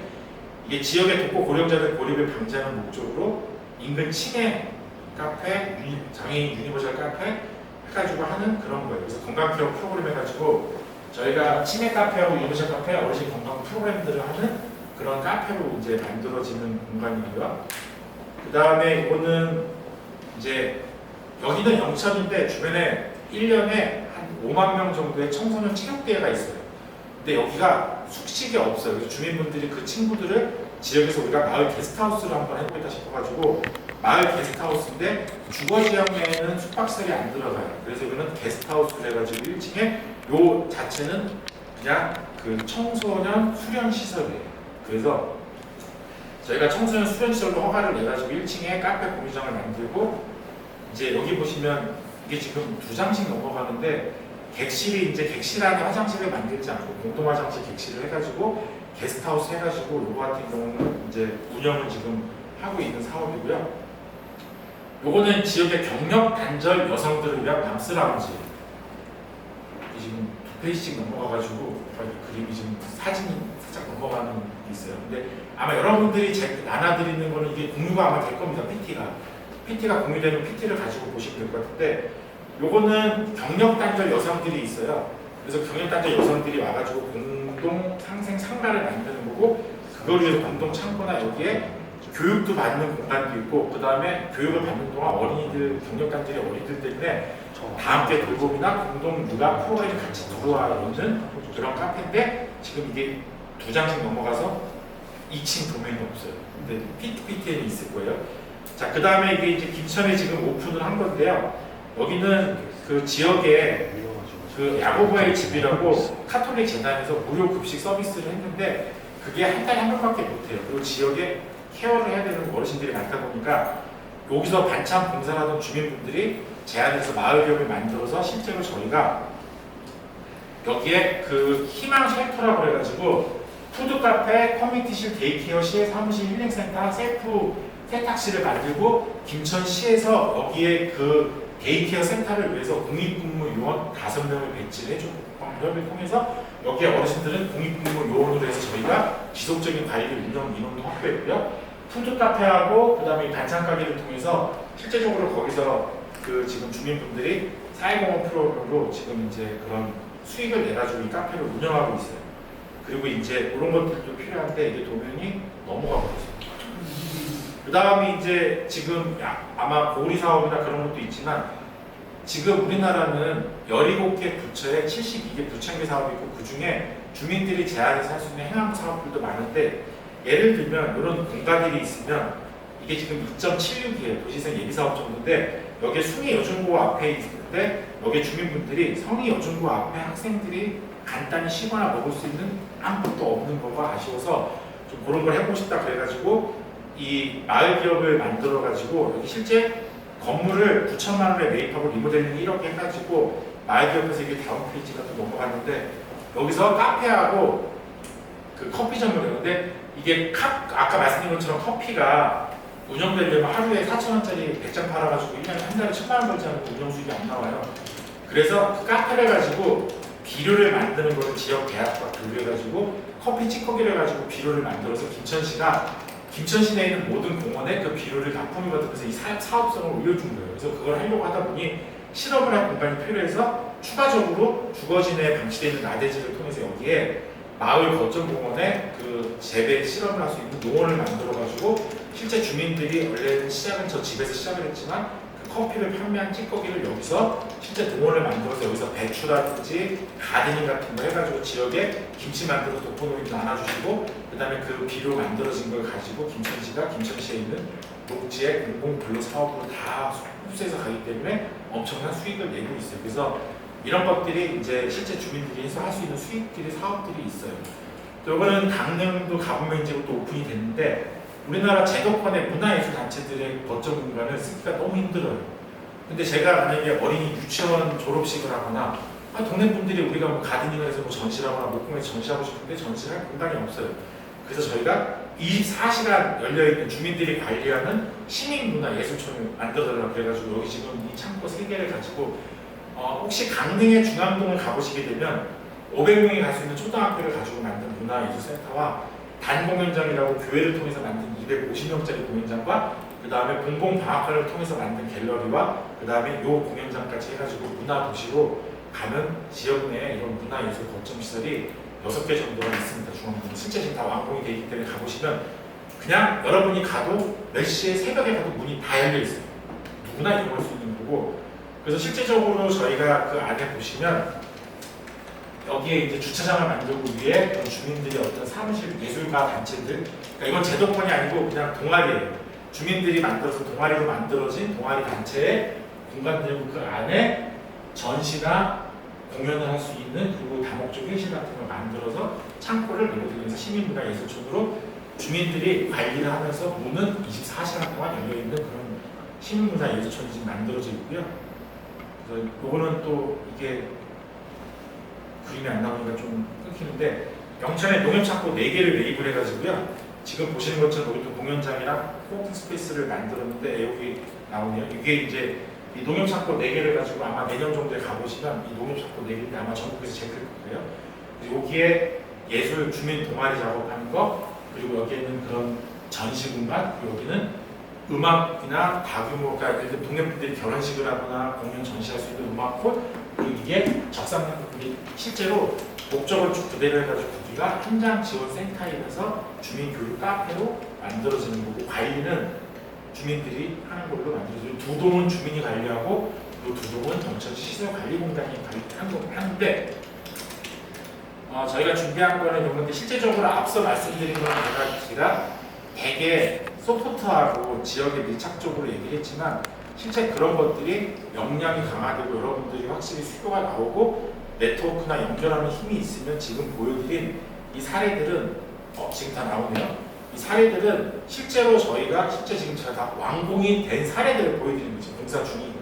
A: 이게 지역의 독거 고령자들 고립을 방지하는 목적으로 인근 치매 카페, 장애인 유니버셜 카페 해가지고 하는 그런 거예요. 그래서 건강기업 프로그램 해가지고 저희가 치매 카페하고 유니버셜 카페 어르신 건강 프로그램들을 하는 그런 카페로 이제 만들어지는 공간이고요. 그 다음에 이거는 이제 여기는 영천인데 주변에 1년에 한 5만 명 정도의 청소년 체육대회가 있어요. 근데 여기가 숙식이 없어요. 그래서 주민분들이 그 친구들을 지역에서 우리가 마을 게스트하우스를 한번 해보겠다 싶어가지고 마을 게스트하우스인데 주거지역 내에는 숙박시설이 안 들어가요. 그래서 이거는 게스트하우스를 해가지고 1층에 요 자체는 그냥 그 청소년 수련시설이에요. 그래서 저희가 청소년 수련시설로 허가를 내가지고 1층에 카페 공유장을 만들고 이제 여기 보시면 이게 지금 2장씩 넘어가는데 객실이 이제 객실 안에 화장실을 만들지 않고 공동 화장실 객실을 해가지고 게스트하우스 해가지고 요거 같은 경우는 이제 운영을 지금 하고 있는 사업이고요. 요거는 지역의 경력 단절 여성들을 위한 맘스라운지. 지금 2페이지씩 넘어가가지고 그림이 지금 사진이 살짝 넘어가는 게 있어요. 근데 아마 여러분들이 나눠드리는 거는 이게 공유가 아마 될 겁니다. PT가 공유되는 PT를 가지고 보시면 될 것 같은데 요거는 경력 단절 여성들이 있어요. 그래서 경력 단절 여성들이 와가지고 공동 상생 상가를 만드는 거고 그걸 위해서 공동 창고나 여기에 교육도 받는 공간도 있고 그 다음에 교육을 받는 동안 어린이들 경력 단절의 어린이들 때문에 다 함께 돌봄이나 공동 육아 프로그램이 같이 들어와 있는 그런 카페인데 지금 이게 2장씩 넘어가서 2층 도면이 없어요. 근데 PT는 있을 거예요. 자, 그 다음에 이게 이제 김천에 지금 오픈을 한 건데요. 여기는 그 지역에 그 야고보의 집이라고 카톨릭 재단에서 무료 급식 서비스를 했는데 그게 한 달에 한 번밖에 못해요. 그리고 지역에 케어를 해야 되는 어르신들이 많다 보니까 여기서 반찬 봉사하던 주민분들이 제안해서 마을 기업을 만들어서 실제로 저희가 여기에 그 희망 쉘터라고 해가지고 푸드 카페, 커뮤니티실, 데이케어, 시의 사무실, 힐링센터, 셀프 세탁실을 만들고 김천시에서 여기에 그 데이케어 센터를 위해서 공익근무 요원 5명을 배치를 해주고 협의를 통해서 여기에 어르신들은 공익근무 요원으로 해서 저희가 지속적인 관리 운영 인원도 확보했고요. 푸드 카페하고 그다음에 반찬 가게를 통해서 실제적으로 거기서 그 지금 주민분들이 사회공헌 프로그램으로 지금 이제 그런 수익을 내가지고 이 카페를 운영하고 있어요. 그리고 이제 그런 것들도 필요한데 이게 도면이 넘어가고 있어요. 그 다음에 이제 지금 아마 고리 사업이나 그런 것도 있지만 지금 우리나라는 17개 부처에 72개 부창기 사업이 있고 그 중에 주민들이 제안해서 할 수 있는 행항 사업들도 많은데 예를 들면 이런 공간들이 있으면 이게 지금 2.76이에요. 도시생 예비사업 정도인데 여기에 숭이 여중고 앞에 있는데 여기에 주민분들이 성이 여중고 앞에 학생들이 간단히 쉬거나 먹을 수 있는 아무것도 없는 거가 아쉬워서 좀 그런 걸 해보고 싶다 그래가지고 이 마을 기업을 만들어 가지고 여기 실제 건물을 9천만 원에 매입하고 리모델링 1억 해가지고 마을 기업에서 이게 다음 페이지가 또 넘어갔는데 여기서 카페하고 그 커피점을 했는데 이게 아까 말씀드린 것처럼 커피가 운영되려면 하루에 4,000원짜리 100장 팔아가지고 1년에 한 달에 1,000만 원 벌지 않고 운영 수익이 안 나와요. 그래서 그 카페를 가지고 비료를 만드는 거를 지역 대학과 교류해가지고 커피 찌꺼기를 가지고 비료를 만들어서 김천시 내에 있는 모든 공원에 그 비료를 납품을 받으면서 이 사업성을 올려준 거예요. 그래서 그걸 하려고 하다 보니 실험을 할 공간이 필요해서 추가적으로 주거지내에 방치되어 있는 나대지를 통해서 여기에 마을 거점공원에 그 재배 실험을 할 수 있는 농원을 만들어가지고 실제 주민들이 원래는 시작은 저 집에서 시작을 했지만 그 커피를 판매한 찌꺼기를 여기서 실제 농원을 만들어서 여기서 배추라든지 가드닝 같은 거 해가지고 지역에 김치 만들어서 독거노인도 나눠주시고 그 다음에 그 비료 만들어진 걸 가지고 김천시가 김천시에 있는 녹지의 공공근로 사업으로 다 흡수해서 가기 때문에 엄청난 수익을 내고 있어요. 그래서 이런 것들이 이제 실제 주민들이 해서 할 수 있는 수익들이 사업들이 있어요. 또 이거는 강릉도 가보면 이제 또 오픈이 됐는데 우리나라 제도권의 문화예술단체들의 거점 공간을 쓰기가 너무 힘들어요. 근데 제가 만약에 어린이 유치원 졸업식을 하거나 동네 분들이 우리가 뭐 가드닝을 해서 뭐 전시를 하거나 목공에서 전시하고 싶은데 전시할 공간이 없어요. 그래서 저희가 24시간 열려있는 주민들이 관리하는 시민문화예술촌을 만들어달라고 그래가지고 여기 지금 이 창고 3개를 가지고 혹시 강릉의 중앙동을 가보시게 되면 500명이 갈 수 있는 초등학교를 가지고 만든 문화예술센터와 단공연장이라고 교회를 통해서 만든 250명짜리 공연장과 그 다음에 공공방학관을 통해서 만든 갤러리와 그 다음에 요 공연장까지 해가지고 문화도시로 가는 지역 내에 이런 문화예술 거점 시설이 6개 정도가 있습니다. 중앙동에 실제 지금 다 완공이 되어 있기 때문에 가보시면 그냥 여러분이 가도 몇 시에 새벽에 가도 문이 다 열려 있어요. 누구나 이용할 수 있는 거고. 그래서 실제적으로 저희가 그 안에 보시면 여기에 이제 주차장을 만들고 위에 그런 주민들이 어떤 사무실 예술가 단체들, 그러니까 이건 제도권이 아니고 그냥 동아리예요. 주민들이 만들어서 동아리로 만들어진 동아리 단체의 공간들이고 그 안에 전시나 공연을 할 수 있는 그리고 다목적 회실 같은 걸 만들어서 창고를 내려드리면서 시민문화예술촌으로 주민들이 관리를 하면서 문은 24시간 동안 열려있는 그런 시민문화예술촌이 지금 만들어져 있고요. 그래서 요거는 또 이게 그림이 안 나오니까 좀 끊기는데 영천에 농협창고 4개를 매입을 해가지고요. 지금 보시는 것처럼 우리 또 공연장이랑 코워킹 스페이스를 만들었는데 여기 나오네요. 이게 이제 이 농협창고 4개를 가지고 아마 내년 정도에 가보시면 이 농협창고 4개인데 아마 전국에서 제일 클 거예요. 여기에 예술 주민 동아리 작업하는 거 그리고 여기에는 그런 전시 공간 그리고 여기는 음악이나 다규모 그러니까 예를 들면 동네분들이 결혼식을 하거나 공연 전시할 수 있는 음악홀 그리고 이게 적상장들이 실제로 목적을 쭉 그대로 해가지고 거기가 현장 지원 센터이면서 주민 교육 카페로 만들어지는 거고 관리는 주민들이 하는 걸로 만들어져요. 2동은 주민이 관리하고 이 2동은 경천시 시설관리공단이 하는데 저희가 준비한 거는 이건데 실제적으로 앞서 말씀드린 거는 제가 되게 소프트하고 지역에 밀착적으로 얘기를 했지만 실제 그런 것들이 역량이 강화되고 여러분들이 확실히 수요가 나오고 네트워크나 연결하는 힘이 있으면 지금 보여드린 이 사례들은 지금 다 나오네요. 이 사례들은 실제로 저희가 지금 제가 다 완공이 된 사례들을 보여드리는 거죠. 공사 중이고.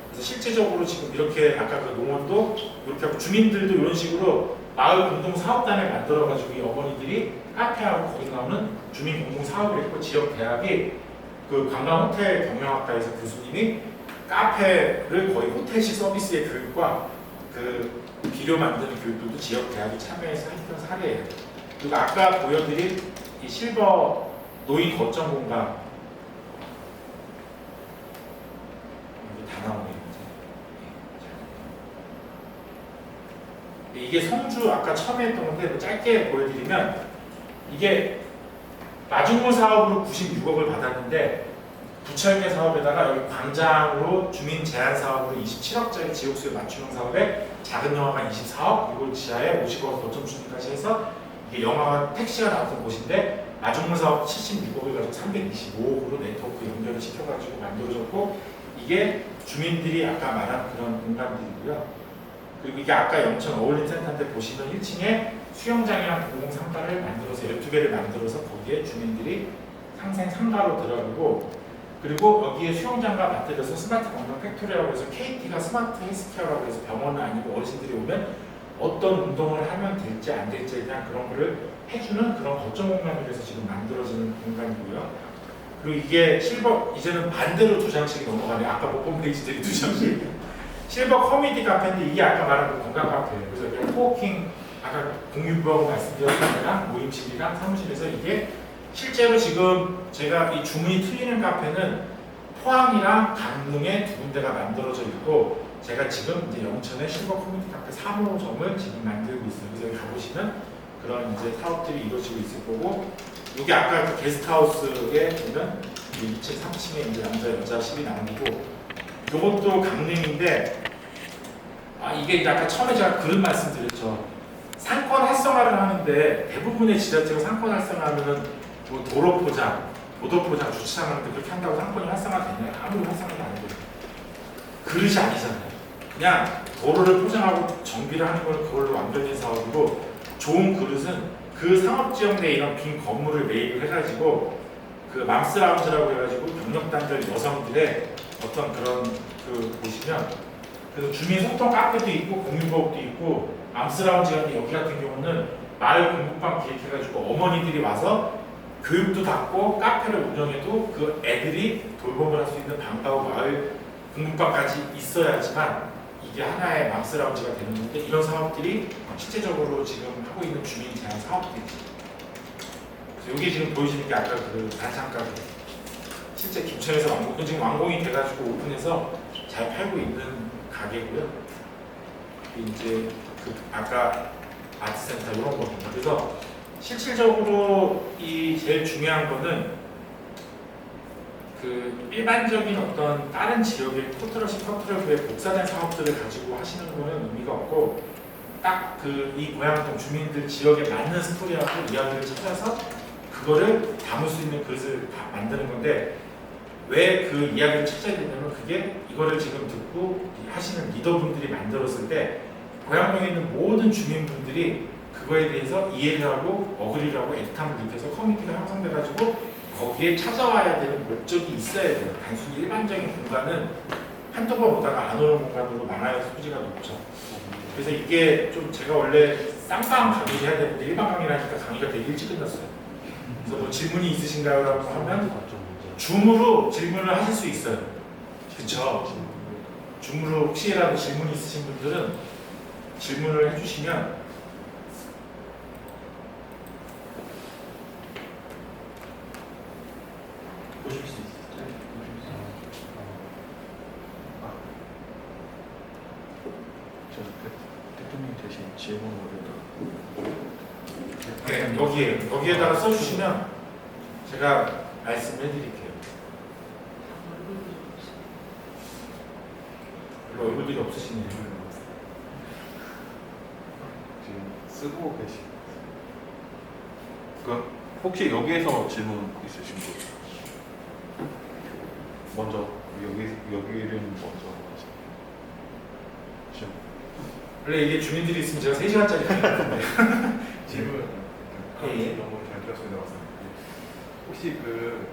A: 그래서 실제적으로 지금 이렇게 아까 그 농원도 이렇게 하고 주민들도 이런 식으로 마을 공동 사업단을 만들어가지고 이 어머니들이 카페하고 거기 나오는 주민 공동 사업을 했고 지역 대학이 그 관광 호텔 경영학과에서 교수님이 카페를 거의 호텔식 서비스의 교육과 그 비료 만드는 교육들도 지역 대학이 참여해서 했던 사례예요. 그리고 아까 보여드린 이 실버 노인 거점 공간 여기 다 나오네요. 이게 성주 아까 처음에 했던 건데 짧게 보여드리면 이게 마중물 사업으로 96억을 받았는데 부철개 사업에다가 여기 광장으로 주민 제한 사업으로 27억짜리 지역수요 맞춤형 사업에 작은 영화관 24억 그리고 지하에 50억 거점 주민까지 해서 이게 영화관 택시가 나왔던 곳인데 마중물 사업 76억을 가지고 325억으로 네트워크 연결을 시켜가지고 만들어졌고 이게 주민들이 아까 말한 그런 공간들이고요. 그리고 이게 아까 영천 어울림센터인데 보시면 1층에 수영장이랑 공공상가를 만들어서 12개를 만들어서 거기에 주민들이 상가로 들어가고 그리고 여기에 수영장과 맞들여서 스마트 건강 팩토리라고 해서 KT가 스마트 헬스케어라고 해서 병원은 아니고 어르신들이 오면 어떤 운동을 하면 될지 안 될지에 대한 그런 거를 해주는 그런 거점 공간으로 해서 지금 만들어지는 공간이고요. 그리고 이게 실버 이제는 반대로 2장씩이 넘어가네요. 아까 못 본 페이지들이 2장씩 실버 커뮤니티 카페인데 이게 아까 말한 그 건강 카페예요. 그래서 그냥 코워킹 아까 공유부하고 말씀드렸던 모임실이랑 사무실에서 이게 실제로 지금 제가 이 주문이 틀리는 카페는 포항이랑 강릉에 2군데가 만들어져 있고 제가 지금 이제 영천의 실버 커뮤니티 카페 3호점을 지금 만들고 있어요. 그래서 여기 가보시면 그런 이제 사업들이 이루어지고 있을 거고 여기 아까 그 게스트하우스에 보면 2층 3층에 이제 남자 여자실이 나오고 이것도 강릉인데 이게 이제 아까 처음에 제가 그런 말씀드렸죠. 상권 활성화를 하는데 대부분의 지자체가 상권 활성화하면은 뭐 도로 포장, 보도 포장, 주차장 하는데 그렇게 한다고 상권이 활성화되냐? 아무리 활성화도 안 돼요. 그릇이 아니잖아요. 그냥 도로를 포장하고 정비를 하는 건 그걸로 완벽한 사업이고 좋은 그릇은 그 상업지역 내에 이런 빈 건물을 매입을 해가지고 그 맘스라운지라고 해가지고 경력단절 여성들의 어떤 그런 그 보시면 그래서 주민 소통 카페도 있고 공유버업도 있고 맘스라운지가 여기 같은 경우는 마을 공부방 기획해가지고 어머니들이 와서 교육도 받고 카페를 운영해도 그 애들이 돌봄을 할 수 있는 방과후 마을 공부과까지 있어야지만 이게 하나의 맘스라운지가 되는 건데 이런 사업들이 실제적으로 지금 하고 있는 주민 제한 사업들이지. 그래서 여기 지금 보여지는 게 아까 그 단상가게 실제 김천에서 지금 완공이 돼가지고 오픈해서 잘 팔고 있는 가게고요. 이제 그 아까 아트센터 이런 거거든요. 그래서 실질적으로 이 제일 중요한 거는 그 일반적인 어떤 다른 지역의 토트러시의 복사된 사업들을 가지고 하시는 거는 의미가 없고 딱 그 이 고향동 주민들 지역에 맞는 스토리하고 이야기를 찾아서 그거를 담을 수 있는 그릇을 다 만드는 건데 왜 그 이야기를 찾아야 되냐면 그게 이거를 지금 듣고 하시는 리더분들이 만들었을 때 고향동에 있는 모든 주민분들이 그거에 대해서 이해를 하고 어그리를 하고 애틋함을 느껴서 커뮤니티가 형성돼가지고 거기에 찾아와야 되는 목적이 있어야 돼요. 단순히 일반적인 공간은 한두 번 오다가 안 오는 공간으로 많아야 소지가 높죠. 그래서 이게 좀 제가 원래 쌍방 강의를 해야 되는데 일반 강의를 하니까 강의가 되게 일찍 끝났어요. 그래서 뭐 질문이 있으신가요? 라고 하면 줌으로 질문을 하실 수 있어요. 그쵸? 줌으로 혹시라도 질문이 있으신 분들은 질문을 해주시면 보실 수 있어요.
C: 저 대표님 대신 질문을
A: 네, 여기에다가 써주시면 제가 말씀해 드릴게요. 별로 얼굴들이 없으시네요.
C: 지금 쓰고 계신. 그 혹시 여기에서 질문 있으신 분? 먼저 여기를 먼저 하세요. 지금
A: 원래 이게 주민들이 있으면 제가 3시간짜리 하는데
D: 질문
A: 예.
D: 너무 잘 들었습니다. 혹시 그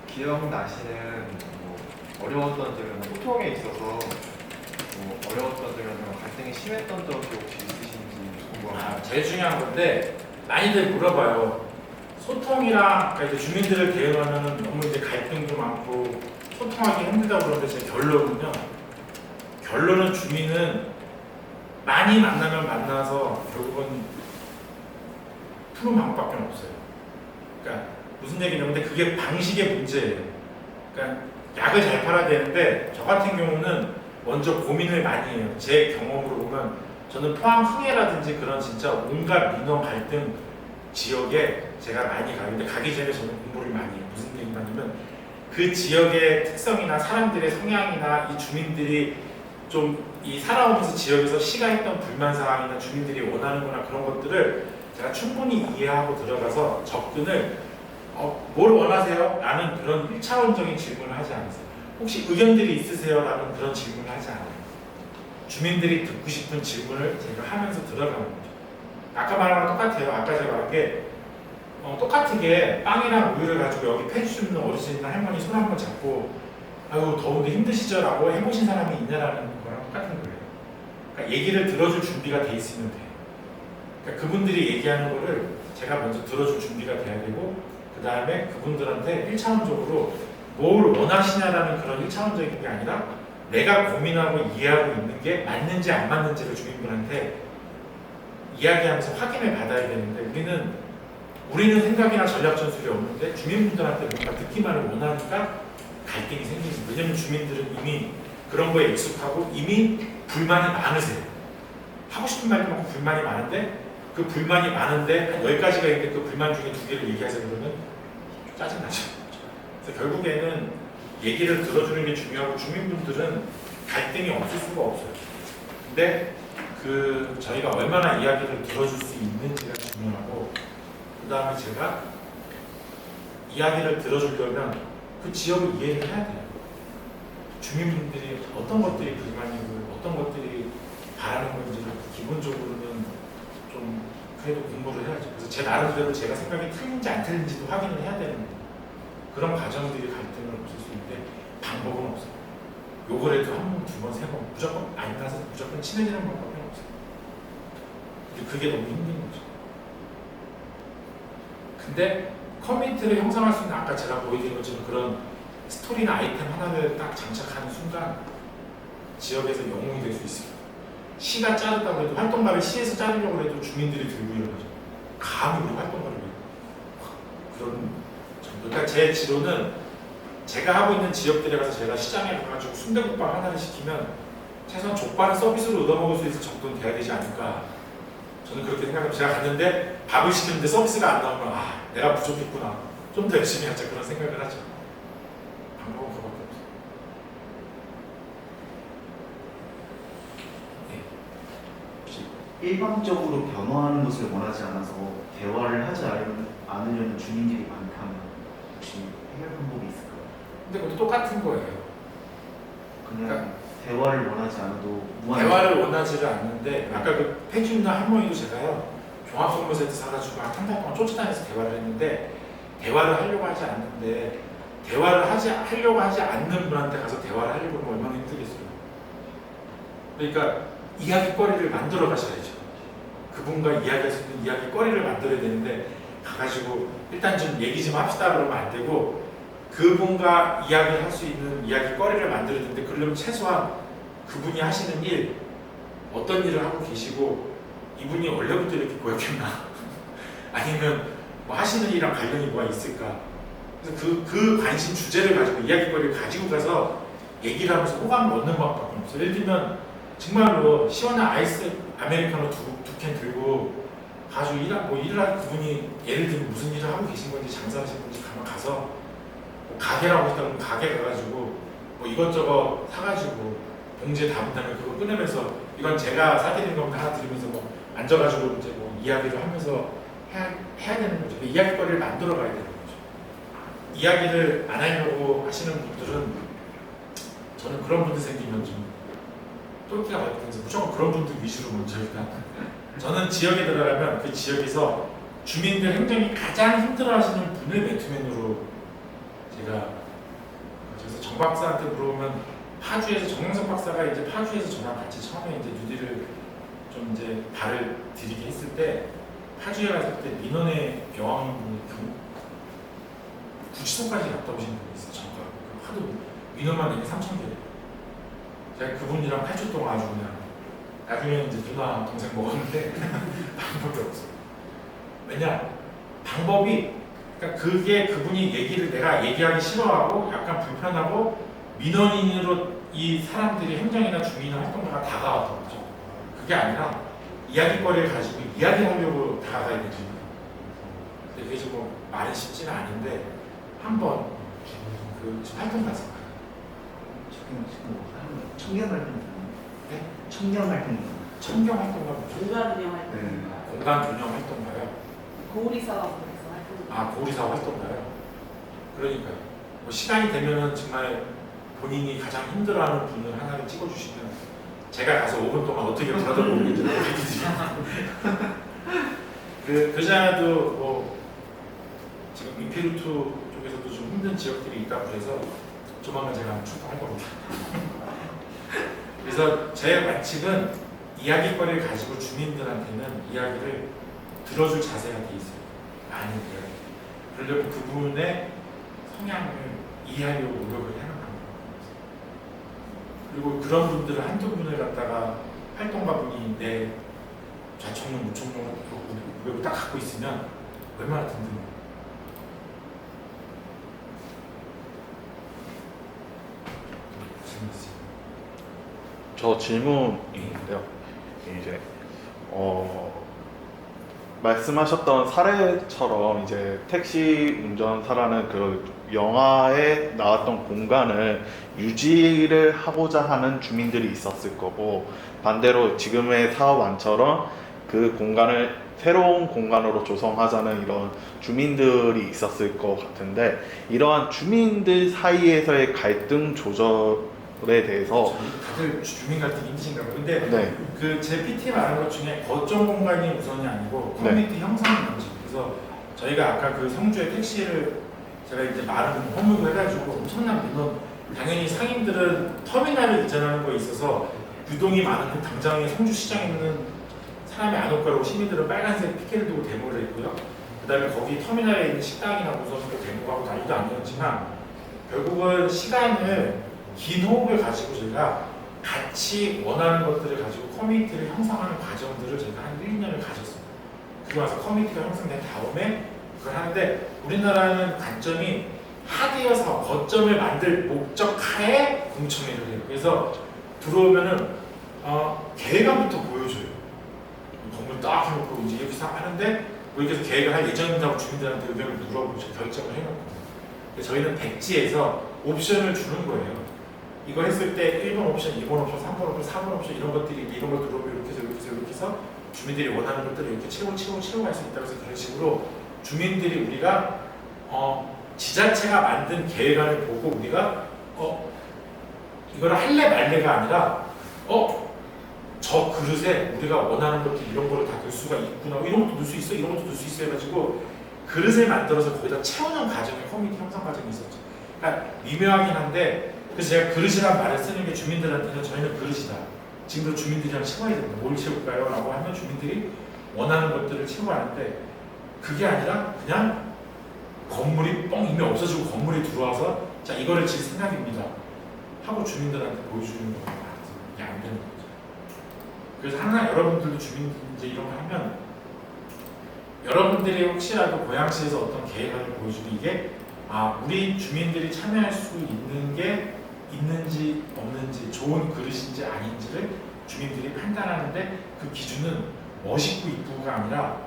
D: 기억나시는 뭐 어려웠던 점이나 소통에 있어서 뭐 어려웠던 점이나 갈등이 심했던 적이 혹시 있으신지 궁금합니다.
A: 제일 중요한 건데 많이들 물어봐요. 소통이랑 그러니까 이제 주민들을 대응하면 너무 이제 갈등도 많고 소통하기 힘들다고 그러는데 제 결론은 주민은 많이 만나면 만나서 결국은 푸는 방법밖에 없어요. 그러니까 무슨 얘기냐면 그게 방식의 문제예요. 그러니까 약을 잘 팔아야 되는데 저 같은 경우는 먼저 고민을 많이 해요. 제 경험으로 보면 저는 포항 흥해라든지 그런 진짜 온갖 민원 갈등 지역에 제가 많이 가요. 근데 가기 전에 저는 공부를 많이 해요. 무슨 얘기냐면 그 지역의 특성이나 사람들의 성향이나 이 주민들이 좀 이 살아오면서 지역에서 시가했던 불만 사항이나 주민들이 원하는 거나 그런 것들을 제가 충분히 이해하고 들어가서 접근을 뭘 원하세요? 라는 그런 1차원적인 질문을 하지 않으세요. 혹시 의견들이 있으세요? 라는 그런 질문을 하지 않아요. 주민들이 듣고 싶은 질문을 제가 하면서 들어가는 거죠. 아까 말한 거랑 똑같아요. 아까 제가 말한 게 똑같게 빵이랑 우유를 가지고 여기 펜주는 어르신이나 할머니 손 한번 잡고 아유 더운데 힘드시죠? 라고 해보신 사람이 있냐라는 거랑 똑같은 거예요. 그러니까 얘기를 들어줄 준비가 돼 있으면 돼요. 그러니까 그분들이 얘기하는 거를 제가 먼저 들어줄 준비가 돼야 되고 그 다음에 그분들한테 1차원적으로 뭘 원하시냐라는 그런 1차원적인 게 아니라 내가 고민하고 이해하고 있는 게 맞는지 안 맞는지를 주민분한테 이야기하면서 확인을 받아야 되는데 우리는 생각이나 전략 전술이 없는데 주민분들한테 뭔가 듣기만을 원하니까 갈등이 생기는 거예요. 왜냐면 주민들은 이미 그런 거에 익숙하고 이미 불만이 많으세요. 하고 싶은 말도 많고 불만이 많은데 그 불만이 많은데 한 10가지가 있는데 그 불만 중에 2개를 얘기하세요 그러면 짜증나죠. 그래서 결국에는 얘기를 들어주는 게 중요하고 주민분들은 갈등이 없을 수가 없어요. 근데 저희가 얼마나 이야기를 들어줄 수 있는지가 중요하고 그 다음에 제가 이야기를 들어주려면 그 지역을 이해를 해야 돼요. 주민분들이 어떤 것들이 불만이고 어떤 것들이 바라는 건지를 기본적으로는 좀 그래도 공부를 해야죠. 그래서 제 나름대로 제가 생각이 틀린지 안 틀린지도 확인을 해야 되는 거예요. 그런 과정들이 갈등을 없앨 수 있는데 방법은 없어요. 욕을 해도 한 번, 두 번, 세 번 무조건 만나서 무조건 친해지는 방법은 없어요. 근데 그게 너무 힘든 거죠. 근데 커뮤니티를 형성할 수 있는 아까 제가 보여드린 것처럼 그런 스토리나 아이템 하나를 딱 장착하는 순간 지역에서 영웅이 될 수 있어요. 시가 자르다고 해도 활동가를 시에서 자르려고 해도 주민들이 들고 이런 거죠. 감히 우리 활동가를 왜 그런 정도. 그러니까 제 지로는 제가 하고 있는 지역들에 가서 제가 시장에 가가지고 순대국밥 하나를 시키면 최소한 족발은 서비스로 얻어먹을 수 있을 정도는 돼야 되지 않을까. 저는 그렇게 생각합니다. 제가 갔는데 밥을 시키는데 서비스가 안 나오면 아 내가 부족했구나. 좀 더 열심히 하자 그런 생각을 하죠. 방법은 그거밖에 없어요.
E: 혹시 일방적으로 변화하는 것을 원하지 않아서 대화를 하지 않으려는 주민들이 많다면 혹시 해결 방법이 있을까요?
A: 근데 그것도 똑같은 거예요.
E: 그냥 대화를 원하지 않아도 무한
A: 대화를 원하지를 않는데 아까 그 폐지 있는 할머니도 제가요 종합선물 세트 사가지고 한 달 동안 쫓아다녀서 대화를 했는데 대화를 하려고 하지 않는데 대화를 하려고 하지 않는 분한테 가서 대화를 하려고 하면 얼마나 힘들겠어요. 그러니까 이야기거리를 만들어 가셔야죠. 그분과 이야기할 수 있는 이야기거리를 만들어야 되는데 가가지고 일단 좀 얘기 좀 합시다 그러면 안 되고 그분과 이야기할 수 있는 이야기거리를 만들어야 되는데 그러려면 최소한 그분이 하시는 일 어떤 일을 하고 계시고 이분이 원래부터 이렇게 보였겠나 아니면 뭐 하시는 일이랑 관련이 뭐가 있을까 그래서 그 관심 주제를 가지고 이야기거리를 가지고 가서 얘기를 하면서 호감을 얻는 방법밖에 없어요. 예를 들면 정말로 시원한 아이스 아메리카노 두 캔 들고 가지고 일을 할 그분이 예를 들면 무슨 일을 하고 계신 건지 장사하시는 건지 가서 뭐 가게라고 했다면 가게 가가지고 뭐 이것저것 사가지고 봉지에 담은 다음에 그거 꺼내면서 이건 제가 사드리는 겁니다 하나 드리면서 뭐 앉아가지고 이제 뭐 이야기를 하면서 해야 되는 거죠. 그 이야기거리를 만들어 가야 되는 거죠. 이야기를 안 하려고 하시는 분들은 저는 그런 분들 생기면 좀 똘끼가 많아서 무조건 그런 분들 위주로 먼저 일단 저는 지역에 들어가면 그 지역에서 주민들 행정이 가장 힘들어하시는 분을 맨투맨으로 제가 그래서 정 박사한테 물어보면 파주에서 정영석 박사가 이제 파주에서 저랑 같이 처음에 이제 뉴딜을 좀 이제 발을 들이게 했을 때 파주에 갔을 때 민원의 여왕분이 구치소까지 갔다 오신 분이 있어요. 잠깐 하도 민원만 내기 3,000개래요. 제가 그분이랑 8주 동안 아주 그냥 나중에 이제 누나 동생 먹었는데 방법이 없어. 왜냐 방법이 그러니까 그게 그분이 얘기를 내가 얘기하기 싫어하고 약간 불편하고 민원인으로 이 사람들이 행정이나 주민이나 활동가가 다가왔던 거죠. 그게 아니라 이야기거리를 가지고 이야기하려고 다가가야 되지. 근데 그게 좀 뭐 말은 쉽지는 않은데 한번 그 활동 가서
E: 청년 활동
A: 네?
E: 청년 활동
A: 청경 활동가 뭐죠?
F: 공간 운영 활동.
A: 공간 균형 활동가요?
F: 고우리 사업에서 활동.
A: 아 고리사 활동가요? 그러니까요. 뭐 시간이 되면은 정말 본인이 가장 힘들어하는 분을 하나를 찍어주시면 제가 가서 5분 동안 어떻게 돌아다니고 있는지 보여드릴게요. 그자도 뭐 지금 임페루트 쪽에서도 좀 힘든 지역들이 있다고 해서 조만간 제가 한번 출동할 겁니다. 그래서 제 원칙은 이야기거리를 가지고 주민들한테는 이야기를 들어줄 자세가 돼 있어요. 많은 이야기. 그러려면 그분의 성향을 이해하려고 노력을 해나가는 거예요. 그리고 그런 분들을 한두 분을 갖다가 활동가분이 내 좌청룡, 우청룡 무역을 딱 갖고 있으면 얼마나 든든해요.
C: 저 질문인데요. 이제 말씀하셨던 사례처럼 이제 택시 운전사라는 그 영화에 나왔던 공간을 유지를 하고자 하는 주민들이 있었을 거고 반대로 지금의 사업안처럼 그 공간을 새로운 공간으로 조성하자는 이런 주민들이 있었을 것 같은데 이러한 주민들 사이에서의 갈등 조절에 대해서
A: 다들 주민 갈등이 힘드신가 봐요. 근데
C: 네.
A: 그 제 PT 말한 것 중에 거점 공간이 우선이 아니고 커뮤니티 형성이 먼저. 그래서 저희가 아까 그 성주의 택시를 제가 이제 말은 허물고 해가지고 엄청난 민원. 당연히 상인들은 터미널을 이전하는 거에 있어서 유동이 많은 그 당장에 성주시장에 있는 사람이 안 올 거라고 시민들은 빨간색 피켓을 두고 데모를 했고요. 그다음에 거기 터미널에 있는 식당이나 무선으로 대목하고 난리도 안 되었지만 결국은 시간을 긴 호흡을 가지고 저희가 같이 원하는 것들을 가지고 커뮤니티를 형성하는 과정들을 저희가 한 1, 2년을 가졌습니다. 그러고 나서 커뮤니티가 형성된 다음에 그걸 하는데 우리나라는 관점이 하드웨어 사업, 거점을 만들 목적 하에 공청회를 해요. 그래서 들어오면은 계획안부터 보여줘요. 건물 딱 해놓고 이제 이렇게 싹 하는데 이렇게 해서 계획을 할 예정이라고 주민들한테 의견을 물어보고 결정을 해놓고 근데 저희는 백지에서 옵션을 주는 거예요. 이걸 했을 때 1번 옵션, 2번 옵션, 3번 옵션, 4번 옵션 이런 것들이 이런 걸 들어오면 이렇게 해서 이렇게 해서 이렇게 해서 주민들이 원하는 것들을 이렇게 채우고 갈 수 있다고 해서 그런 식으로 주민들이 우리가 지자체가 만든 계획안을 보고 우리가 이거를 할래 말래가 아니라 저 그릇에 우리가 원하는 것들 이런 거를 다 넣을 수가 있구나 이런 것도 넣을 수 있어 이런 것도 넣을 수 있어 해가지고 그릇을 만들어서 거기다 채우는 과정이 커뮤니티 형성 과정이 있었죠. 그러니까 미묘하긴 한데 그래서 제가 그릇이란 말을 쓰는 게 주민들한테는 저희는 그릇이다. 지금도 주민들이랑 채워야 된다. 뭘 채울까요? 라고 하면 주민들이 원하는 것들을 채워하는데 그게 아니라 그냥 건물이 뻥 이미 없어지고 건물이 들어와서 자 이거를 질 생각입니다 하고 주민들한테 보여주는 거가 많아서 이게 안 되는 거죠. 그래서 항상 여러분들도 주민 이제 이런 거 하면 여러분들이 혹시라도 고양시에서 어떤 계획안을 보여주면 이게 우리 주민들이 참여할 수 있는 게 있는지 없는지 좋은 그릇인지 아닌지를 주민들이 판단하는데 그 기준은 멋있고 이쁘고가 아니라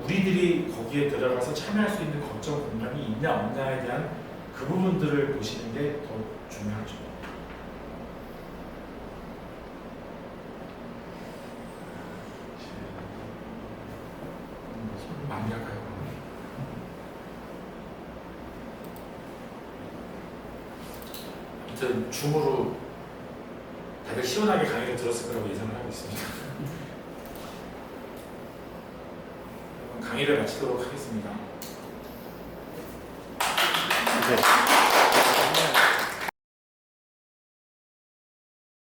A: 우리들이 거기에 들어가서 참여할 수 있는 거점 공간이 있냐 없냐에 대한 그 부분들을 보시는 게 더 중요하죠. 마무리할까요? 아무튼 줌으로 다들 시원하게 강의를 들었을 거라고 예상을 하고 있습니다. 강의를 마치도록 하겠습니다.
B: 네.